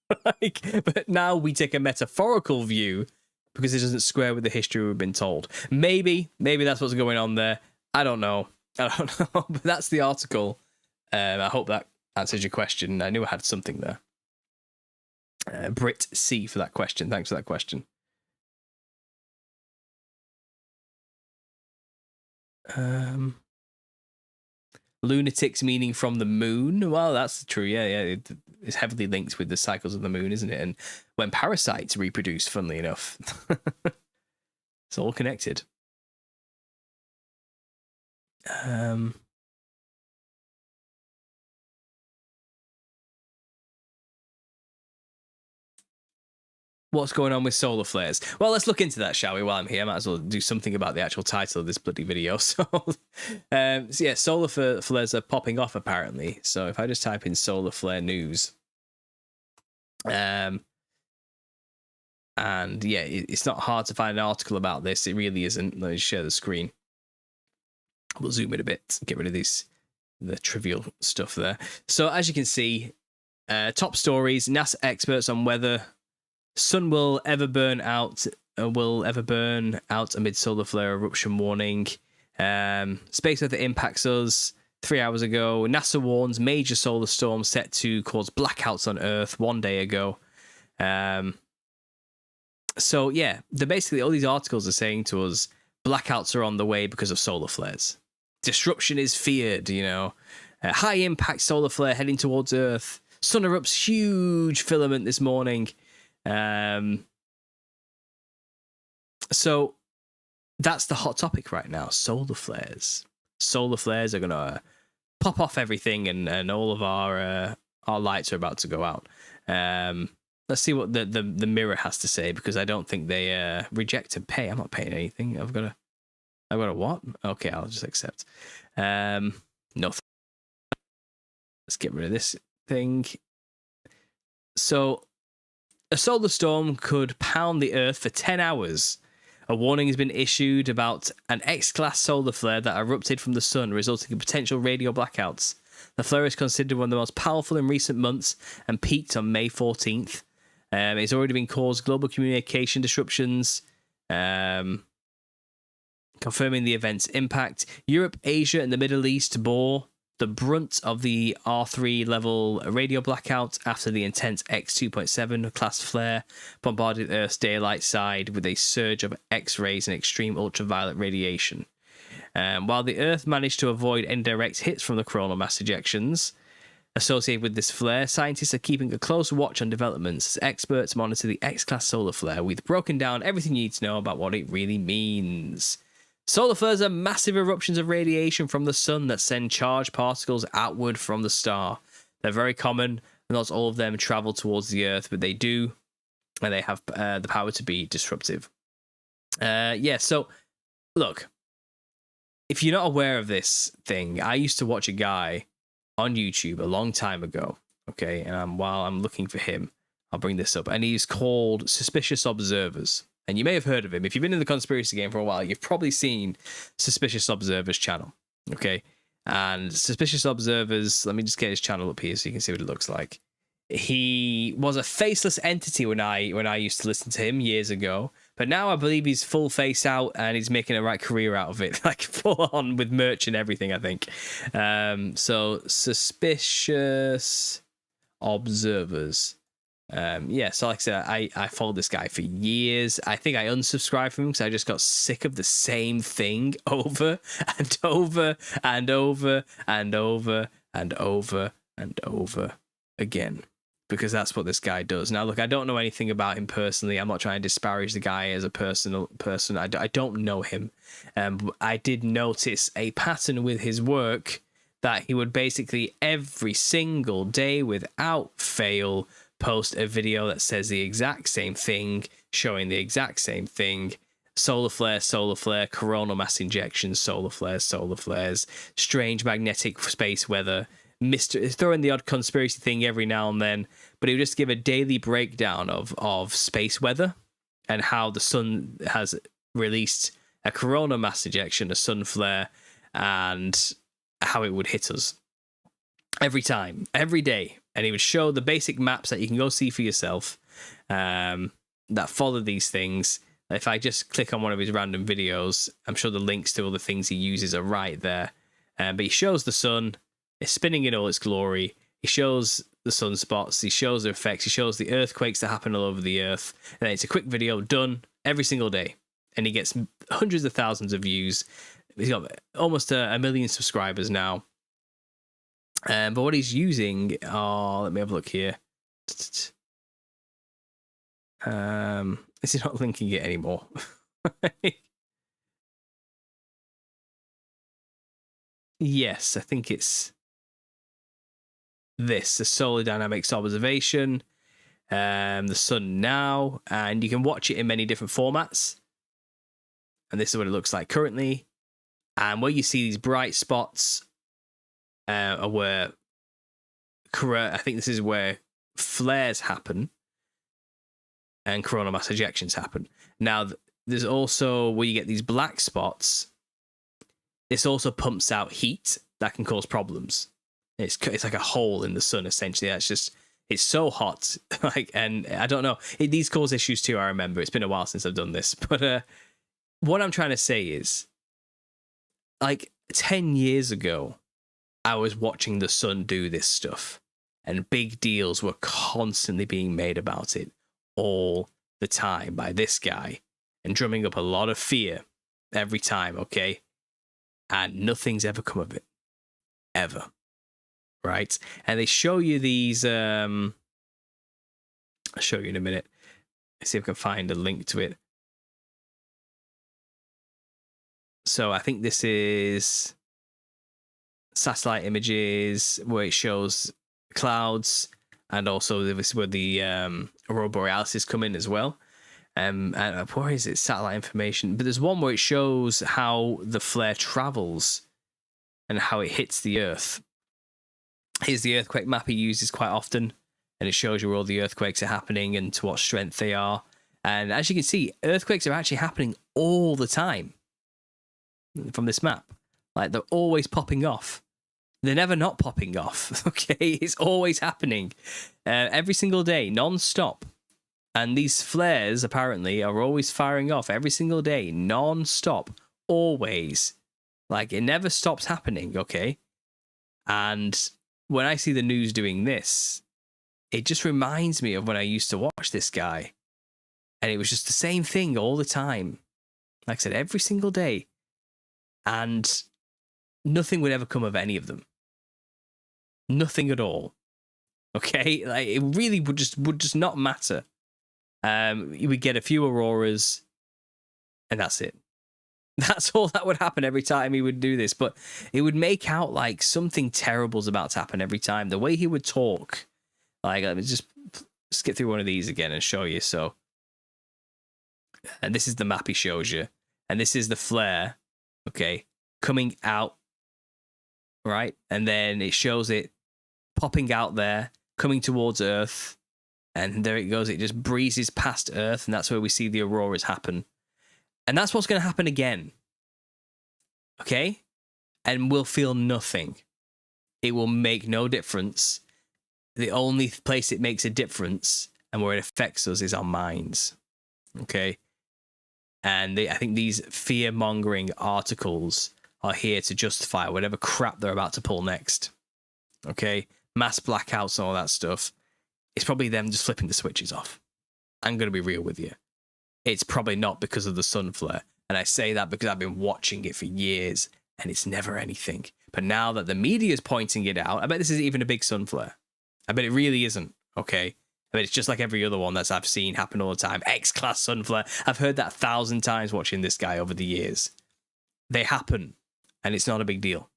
But now we take a metaphorical view because it doesn't square with the history we've been told. Maybe that's what's going on there. I don't know. But that's the article. I hope that answers your question. I knew I had something there. Brit C for that question. Thanks for that question. Lunatics meaning from the moon. Well, that's true. Yeah. It's heavily linked with the cycles of the moon, isn't it? And when parasites reproduce, funnily enough, it's all connected. What's going on with solar flares? Well, let's look into that, shall we? While I'm here, I might as well do something about the actual title of this bloody video. So yeah, solar flares are popping off apparently. So if I just type in solar flare news, and yeah, it's not hard to find an article about this. It really isn't. Let me share the screen. We'll zoom it a bit, get rid of the trivial stuff there. So as you can see, top stories: NASA experts on whether sun will ever burn out amid solar flare eruption warning. Space weather impacts us. 3 hours ago, NASA warns major solar storm set to cause blackouts on Earth 1 day ago. So yeah, basically all these articles are saying to us blackouts are on the way because of solar flares. Disruption is feared, you know. High impact solar flare heading towards Earth. Sun erupts huge filament this morning. So that's the hot topic right now. Solar flares. Solar flares are gonna pop off everything, and all of our lights are about to go out. Let's see what the Mirror has to say, because I don't think they reject and pay. I'm not paying anything. I've got a what? Okay, I'll just accept. No. Let's get rid of this thing. So a solar storm could pound the Earth for 10 hours. A warning has been issued about an X-class solar flare that erupted from the sun, resulting in potential radio blackouts. The flare is considered one of the most powerful in recent months and peaked on May 14th. It's already been caused global communication disruptions, confirming the event's impact. Europe, Asia, and the Middle East bore the brunt of the R3 level radio blackout after the intense X2.7 class flare bombarded Earth's daylight side with a surge of X-rays and extreme ultraviolet radiation. While the Earth managed to avoid indirect hits from the coronal mass ejections associated with this flare, scientists are keeping a close watch on developments as experts monitor the X-class solar flare. We've broken down everything you need to know about what it really means. Solar flares are massive eruptions of radiation from the sun that send charged particles outward from the star. They're very common. Not all of them travel towards the Earth, but they do, and they have the power to be disruptive. So look, if you're not aware of this thing, I used to watch a guy on YouTube a long time ago, okay? And while I'm looking for him, I'll bring this up. And he's called Suspicious Observers. And you may have heard of him. If you've been in the conspiracy game for a while, you've probably seen Suspicious Observers channel, okay? And Suspicious Observers, let me just get his channel up here so you can see what it looks like. He was a faceless entity when I used to listen to him years ago, but now I believe he's full face out and he's making a right career out of it, like full on with merch and everything, I think. So Suspicious Observers. So like I said, I followed this guy for years. I think I unsubscribed from him because I just got sick of the same thing over and over and over and over and over and over again, because that's what this guy does. Now, look, I don't know anything about him personally. I'm not trying to disparage the guy as a person. I don't know him. But I did notice a pattern with his work that he would basically every single day without fail post a video that says the exact same thing, showing the exact same thing. Solar flare, coronal mass injections, solar flares, strange magnetic space weather, throw in the odd conspiracy thing every now and then, but it would just give a daily breakdown of space weather and how the sun has released a coronal mass ejection, a sun flare, and how it would hit us every time, every day. And he would show the basic maps that you can go see for yourself that follow these things. If I just click on one of his random videos, I'm sure the links to all the things he uses are right there. But he shows the sun, it's spinning in all its glory. He shows the sunspots, he shows the effects, he shows the earthquakes that happen all over the earth. And then it's a quick video done every single day. And he gets hundreds of thousands of views. He's got almost a million subscribers now. But what he's using, let me have a look here. Is he not linking it anymore? Yes, I think it's this, the solar dynamics observation, the sun now, and you can watch it in many different formats. And this is what it looks like currently. And where you see these bright spots are where, I think this is where flares happen and coronal mass ejections happen. Now, there's also where you get these black spots. This also pumps out heat that can cause problems. It's like a hole in the sun, essentially. It's so hot. And I don't know. These cause issues too, I remember. It's been a while since I've done this. But what I'm trying to say is, 10 years ago, I was watching the sun do this stuff. And big deals were constantly being made about it all the time by this guy and drumming up a lot of fear every time, okay? And nothing's ever come of it. Ever. Right? And they show you these, I'll show you in a minute. Let's see if I can find a link to it. So I think this is satellite images where it shows clouds, and also this is where the aurora borealis come in as well. And where is it? Satellite information. But there's one where it shows how the flare travels and how it hits the Earth. Here's the earthquake map he uses quite often, and it shows you where all the earthquakes are happening and to what strength they are. And as you can see, earthquakes are actually happening all the time from this map. They're always popping off. They're never not popping off, okay? It's always happening every single day, non-stop. And these flares, apparently, are always firing off every single day, non-stop, always. It never stops happening, okay? And when I see the news doing this, it just reminds me of when I used to watch this guy. And it was just the same thing all the time. Like I said, every single day. And nothing would ever come of any of them. Nothing at all. Okay? It really would just not matter. You would get a few auroras, and that's it. That's all that would happen every time he would do this. But it would make out like something terrible's about to happen every time. The way he would talk. Let me just skip through one of these again and show you. So, and this is the map he shows you. And this is the flare, okay, coming out, right? And then it shows it popping out there, coming towards Earth. And there it goes. It just breezes past Earth, and that's where we see the auroras happen. And that's what's going to happen again. Okay? And we'll feel nothing. It will make no difference. The only place it makes a difference and where it affects us is our minds. Okay? And I think these fear-mongering articles are here to justify whatever crap they're about to pull next. Okay? Mass blackouts and all that stuff. It's probably them just flipping the switches off. I'm going to be real with you. It's probably not because of the sun flare. And I say that because I've been watching it for years and it's never anything. But now that the media is pointing it out, I bet this isn't even a big sun flare. I bet it really isn't. Okay? I mean, it's just like every other one that I've seen happen all the time. X-class sun flare. I've heard that 1,000 times watching this guy over the years. They happen, and it's not a big deal.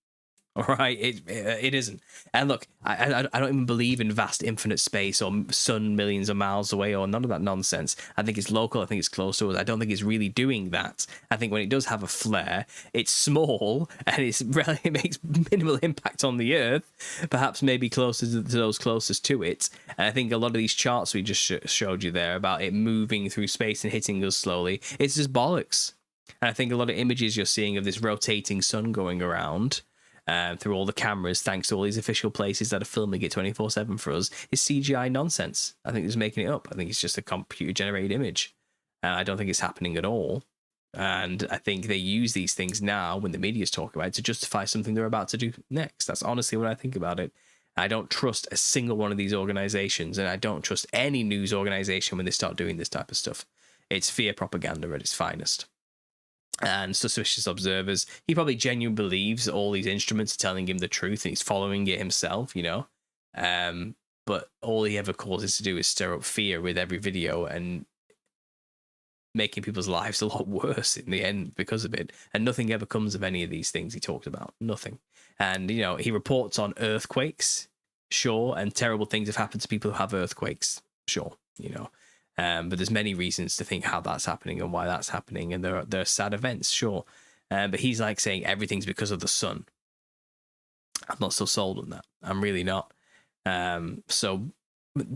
All right, it isn't. And look, I don't even believe in vast infinite space or sun millions of miles away or none of that nonsense. I think it's local. I think it's close to us. I don't think it's really doing that. I think when it does have a flare, it's small and it makes minimal impact on the Earth. Perhaps maybe closer to those closest to it. And I think a lot of these charts we just showed you there about it moving through space and hitting us slowly, it's just bollocks. And I think a lot of images you're seeing of this rotating sun going around. Through all the cameras, thanks to all these official places that are filming it 24/7 for us, is CGI nonsense. I think it's making it up. I think it's just a computer-generated image. I don't think it's happening at all. And I think they use these things now, when the media's talking about it, to justify something they're about to do next. That's honestly what I think about it. I don't trust a single one of these organizations, and I don't trust any news organization when they start doing this type of stuff. It's fear propaganda at its finest. And suspicious observers, he probably genuinely believes all these instruments are telling him the truth and he's following it himself, you know. But all he ever causes to do is stir up fear with every video and making people's lives a lot worse in the end because of it. And nothing ever comes of any of these things he talked about. Nothing. And, you know, he reports on earthquakes, sure, and terrible things have happened to people who have earthquakes, sure, you know. But there's many reasons to think how that's happening and why that's happening, and there are sad events, sure. But he's like saying everything's because of the sun. I'm not so sold on that. I'm really not. So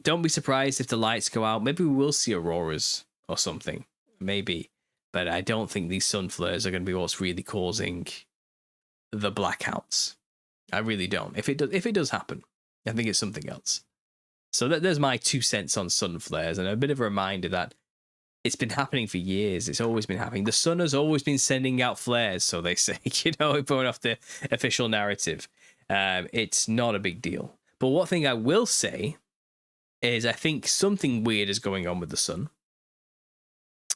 don't be surprised if the lights go out. Maybe we will see auroras or something, maybe. But I don't think these sun flares are going to be what's really causing the blackouts. I really don't. If it does happen, I think it's something else. So there's my 2 cents on sun flares, and a bit of a reminder that it's been happening for years. It's always been happening. The sun has always been sending out flares, so they say, you know, going off the official narrative. It's not a big deal. But one thing I will say is I think something weird is going on with the sun.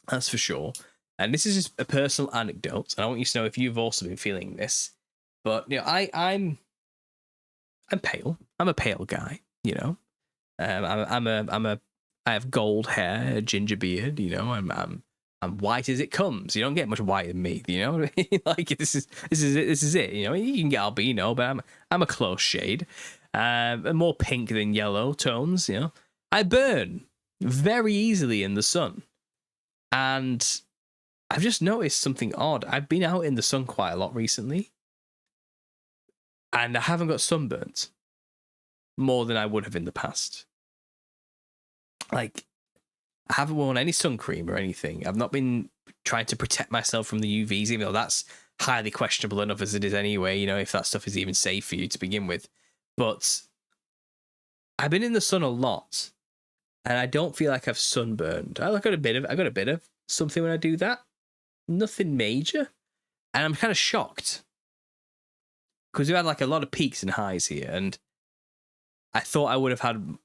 That's for sure. And this is just a personal anecdote, and I want you to know if you've also been feeling this. But, you know, I'm pale. I'm a pale guy, you know. I have gold hair, a ginger beard, you know. I'm white as it comes. You don't get much white than me, you know. Like this is it. You know, you can get albino, but I'm a close shade, more pink than yellow tones. You know, I burn very easily in the sun, and I've just noticed something odd. I've been out in the sun quite a lot recently, and I haven't got sunburnt more than I would have in the past. Like, I haven't worn any sun cream or anything. I've not been trying to protect myself from the UVs, even though that's highly questionable enough as it is anyway, you know, if that stuff is even safe for you to begin with. But I've been in the sun a lot, and I don't feel like I've sunburned. I got a bit of something when I do that. Nothing major. And I'm kind of shocked, because we had like a lot of peaks and highs here, and I thought I would have had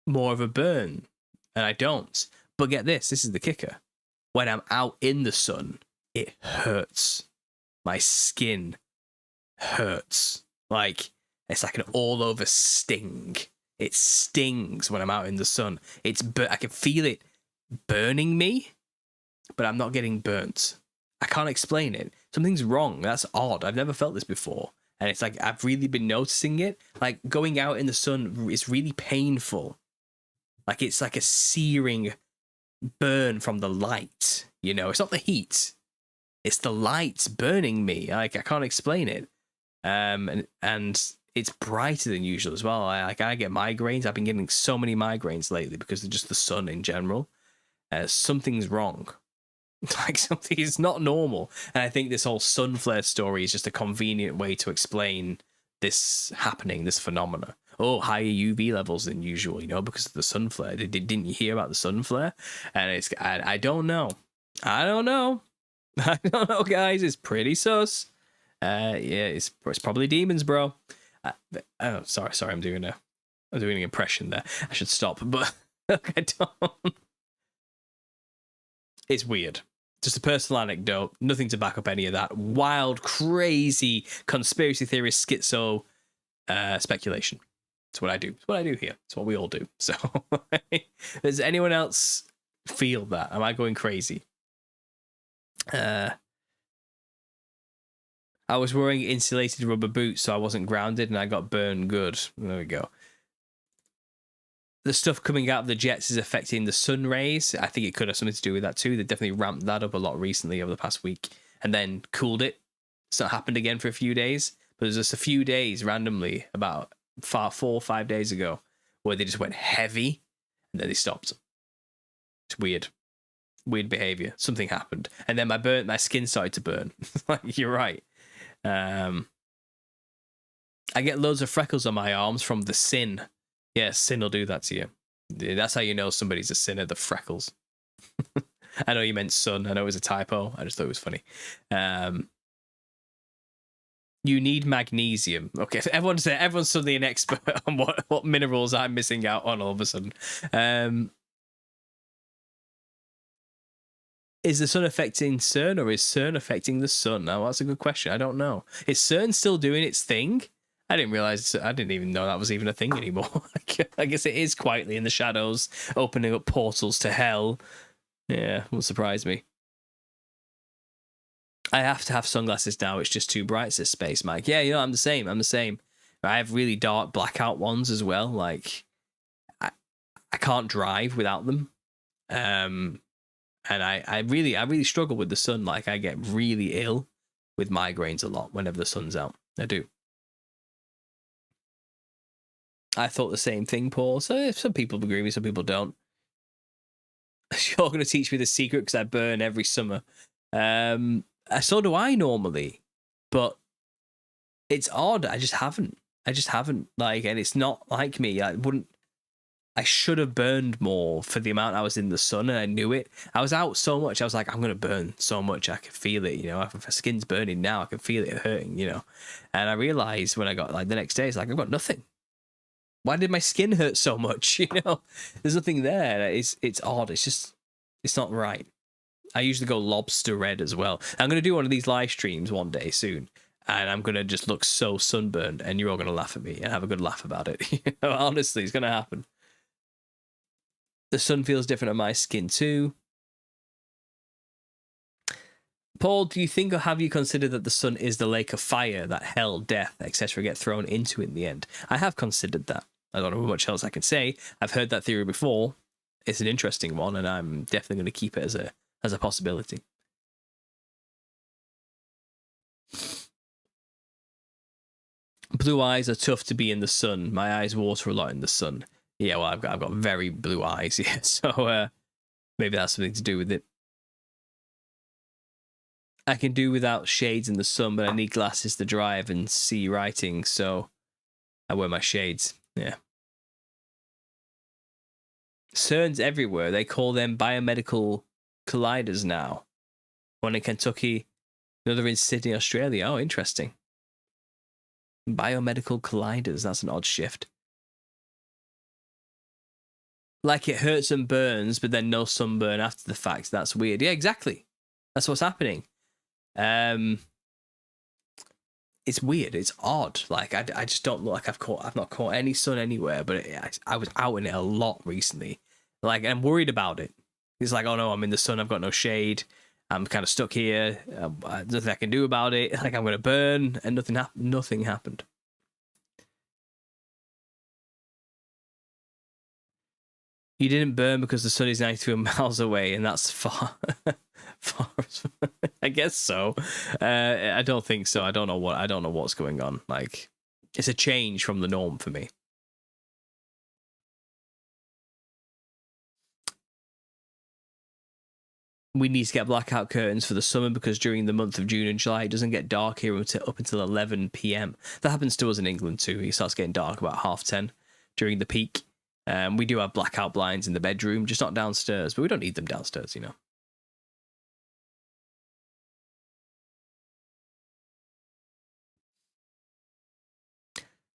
more of a burn, and I don't. But get this is the kicker. When I'm out in the sun, it hurts. My skin hurts. Like, it's like an all-over sting. It stings when I'm out in the sun. I can feel it burning me, but I'm not getting burnt. I can't explain it. Something's wrong. That's odd. I've never felt this before. And it's like, I've really been noticing it. Like, going out in the sun is really painful. Like, it's like a searing burn from the light, you know? It's not the heat. It's the light burning me. Like, I can't explain it. And it's brighter than usual as well. I get migraines. I've been getting so many migraines lately because of just the sun in general. Something's wrong. Like, something is not normal. And I think this whole sun flare story is just a convenient way to explain this happening, this phenomena. Oh, higher UV levels than usual, you know, because of the sun flare. Didn't you hear about the sun flare? And I don't know. I don't know, guys. It's pretty sus. Yeah, it's probably demons, bro. Oh, sorry. I'm doing an impression there. I should stop, but I don't. It's weird. Just a personal anecdote. Nothing to back up any of that wild, crazy conspiracy theorist schizo speculation. It's what I do. It's what I do here. It's what we all do. So, does anyone else feel that? Am I going crazy? I was wearing insulated rubber boots, so I wasn't grounded, and I got burned good. There we go. The stuff coming out of the jets is affecting the sun rays. I think it could have something to do with that too. They definitely ramped that up a lot recently over the past week, and then cooled it. It's not happened again for a few days, but there's just a few days randomly, about 4 or 5 days ago, where they just went heavy, and then they stopped. It's weird. Weird behavior. Something happened, and then my skin started to burn. Like, you're right. I get loads of freckles on my arms from the sin. Yeah, sin will do that to you. That's how you know somebody's a sinner, the freckles. I know you meant sun. I know it was a typo. I just thought it was funny. You need magnesium. Okay, so everyone's suddenly an expert on what minerals I'm missing out on all of a sudden. Is the sun affecting CERN, or is CERN affecting the sun? Oh, that's a good question. I don't know. Is CERN still doing its thing? I didn't even know that was even a thing anymore. I guess it is quietly in the shadows, opening up portals to hell. Yeah, won't surprise me. I have to have sunglasses now. It's just too bright, says Space Mike. Yeah, I'm the same. I have really dark blackout ones as well. Like, I can't drive without them. And I really struggle with the sun. Like, I get really ill with migraines a lot whenever the sun's out. I do. I thought the same thing, Paul. So some people agree with me, some people don't. You're going to teach me the secret because I burn every summer. So do I normally, but it's odd. I just haven't. Like, and it's not like me. I should have burned more for the amount I was in the sun, and I knew it. I was out so much. I was like, I'm going to burn so much. I can feel it, If my skin's burning now, I can feel it hurting, And I realized when I got, like, the next day, it's like, I've got nothing. Why did my skin hurt so much? There's nothing there. It's odd. It's not right. I usually go lobster red as well. I'm going to do one of these live streams one day soon, and I'm going to just look so sunburned, and you're all going to laugh at me and have a good laugh about it. Honestly, it's going to happen. The sun feels different on my skin too. Paul, do you think, or have you considered that the sun is the lake of fire that hell, death, etc. get thrown into in the end? I have considered that. I don't know much else I can say. I've heard that theory before. It's an interesting one, and I'm definitely going to keep it as a possibility. Blue eyes are tough to be in the sun. My eyes water a lot in the sun. Yeah, well, I've got very blue eyes. Yeah, so maybe that's something to do with it. I can do without shades in the sun, but I need glasses to drive and see writing, so I wear my shades. Yeah. CERN's everywhere. They call them biomedical colliders now. One in Kentucky, another in Sydney, Australia. Oh, interesting. Biomedical colliders. That's an odd shift. Like, it hurts and burns, but then no sunburn after the fact. That's weird. Yeah, exactly. That's what's happening. It's weird. It's odd. Like, I just don't look like I've not caught any sun anywhere, but I was out in it a lot recently. Like, I'm worried about it. It's like, oh no, I'm in the sun. I've got no shade. I'm kind of stuck here. There's nothing I can do about it. Like, I'm going to burn, and nothing happened. You didn't burn because the sun is 93 miles away, and that's far. I guess so. I don't think so. I don't know what's going on. Like, it's a change from the norm for me. We need to get blackout curtains for the summer because during the month of June and July, it doesn't get dark here up until 11 p.m. That happens to us in England too. It starts getting dark about 10:30 during the peak. We do have blackout blinds in the bedroom, just not downstairs, but we don't need them downstairs,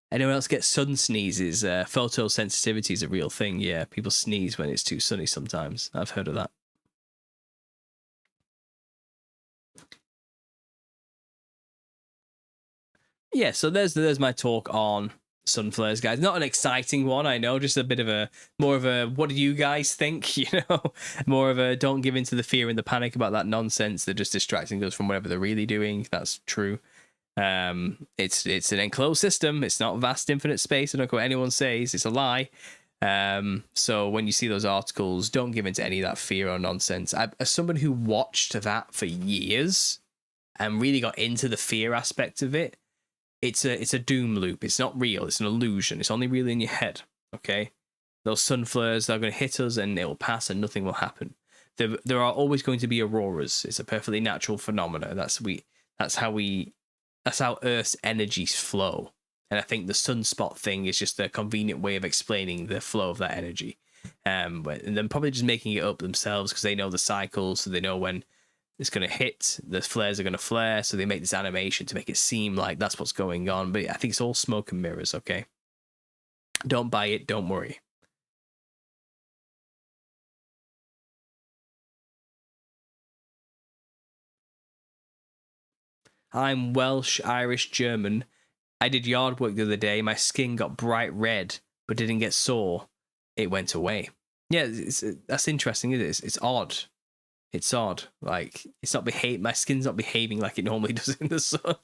Anyone else get sun sneezes? Photosensitivity is a real thing. Yeah, people sneeze when it's too sunny sometimes. I've heard of that. Yeah, so there's my talk on sun flares, guys. Not an exciting one, I know, just a bit of more of a what do you guys think, more of a don't give in to the fear and the panic about that nonsense. They're just distracting us from whatever they're really doing. That's true. It's an enclosed system. It's not vast infinite space. I don't care what anyone says. It's a lie. So when you see those articles, don't give in to any of that fear or nonsense. As someone who watched that for years and really got into the fear aspect of it, it's a doom loop. It's not real. It's an illusion. It's only real in your head. Okay, those sun flares, they're going to hit us and it will pass and nothing will happen. There are always going to be auroras. It's a perfectly natural phenomena. That's how Earth's energies flow. And I think the sunspot thing is just a convenient way of explaining the flow of that energy. And then probably just making it up themselves because they know the cycles, so they know when it's going to hit, the flares are going to flare, so they make this animation to make it seem like that's what's going on. But I think it's all smoke and mirrors, okay? Don't buy it, don't worry. I'm Welsh, Irish, German. I did yard work the other day. My skin got bright red, but didn't get sore. It went away. Yeah, that's interesting, isn't it? It's odd. It's odd. Like, it's not my skin's not behaving like it normally does in the sun.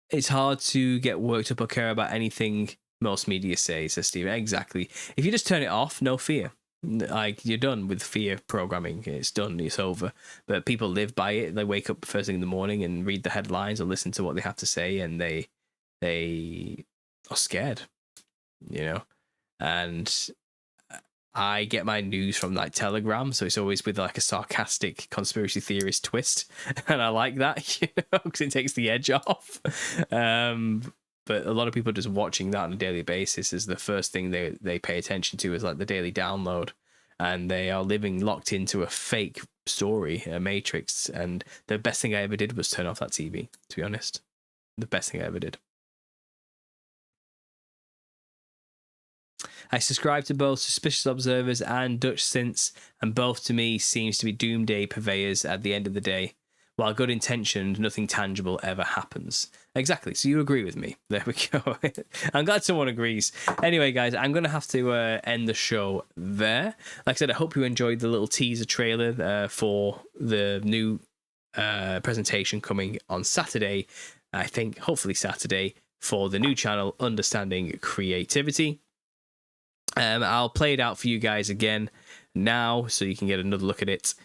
It's hard to get worked up or care about anything most media say, says Steve. Exactly. If you just turn it off, no fear. Like, you're done with fear programming. It's done. It's over. But people live by it. They wake up first thing in the morning and read the headlines or listen to what they have to say, and they are scared, you know. And I get my news from like Telegram, so it's always with like a sarcastic conspiracy theorist twist, and I like that, you know, because it takes the edge off. But a lot of people just watching that on a daily basis is the first thing they pay attention to, is like the daily download, and they are living locked into a fake story, a matrix. And the best thing I ever did was turn off that TV, to be honest. The best thing I ever did. I subscribe to both Suspicious Observers and Dutch Synths, and both to me seems to be doomsday purveyors at the end of the day. While good intentioned, nothing tangible ever happens. Exactly. So you agree with me. There we go. I'm glad someone agrees. Anyway, guys, I'm going to have to end the show there. Like I said, I hope you enjoyed the little teaser trailer for the new presentation coming on Saturday. I think, hopefully Saturday, for the new channel, Understanding Creativity. I'll play it out for you guys again now so you can get another look at it.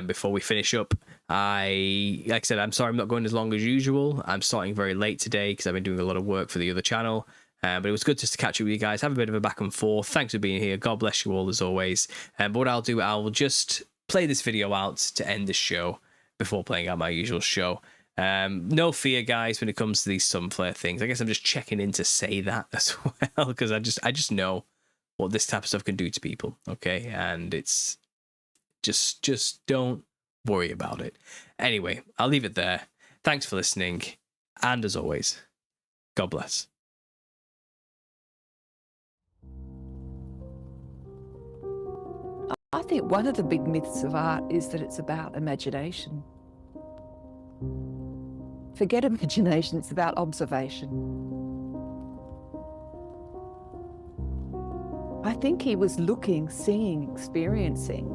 Before we finish up, like I said, I'm sorry I'm not going as long as usual. I'm starting very late today because I've been doing a lot of work for the other channel. But it was good just to catch up with you guys, have a bit of a back and forth. Thanks for being here. God bless you all as always. But what I'll do, I'll just play this video out to end the show before playing out my usual show. No fear, guys, when it comes to these sunflare things. I guess I'm just checking in to say that as well, because I just know what this type of stuff can do to people. Okay, and it's just don't worry about it. Anyway, I'll leave it there. Thanks for listening, and as always, God bless. I think one of the big myths of art is that it's about imagination. Forget imagination, it's about observation. I think he was looking, seeing, experiencing,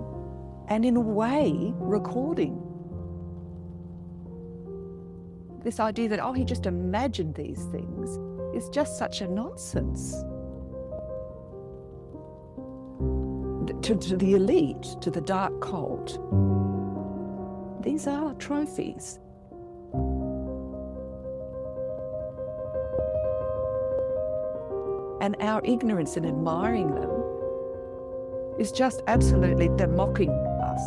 and in a way, recording. This idea that, oh, he just imagined these things is just such a nonsense. To the elite, to the dark cult, these are trophies. And our ignorance in admiring them is just absolutely, they're mocking us.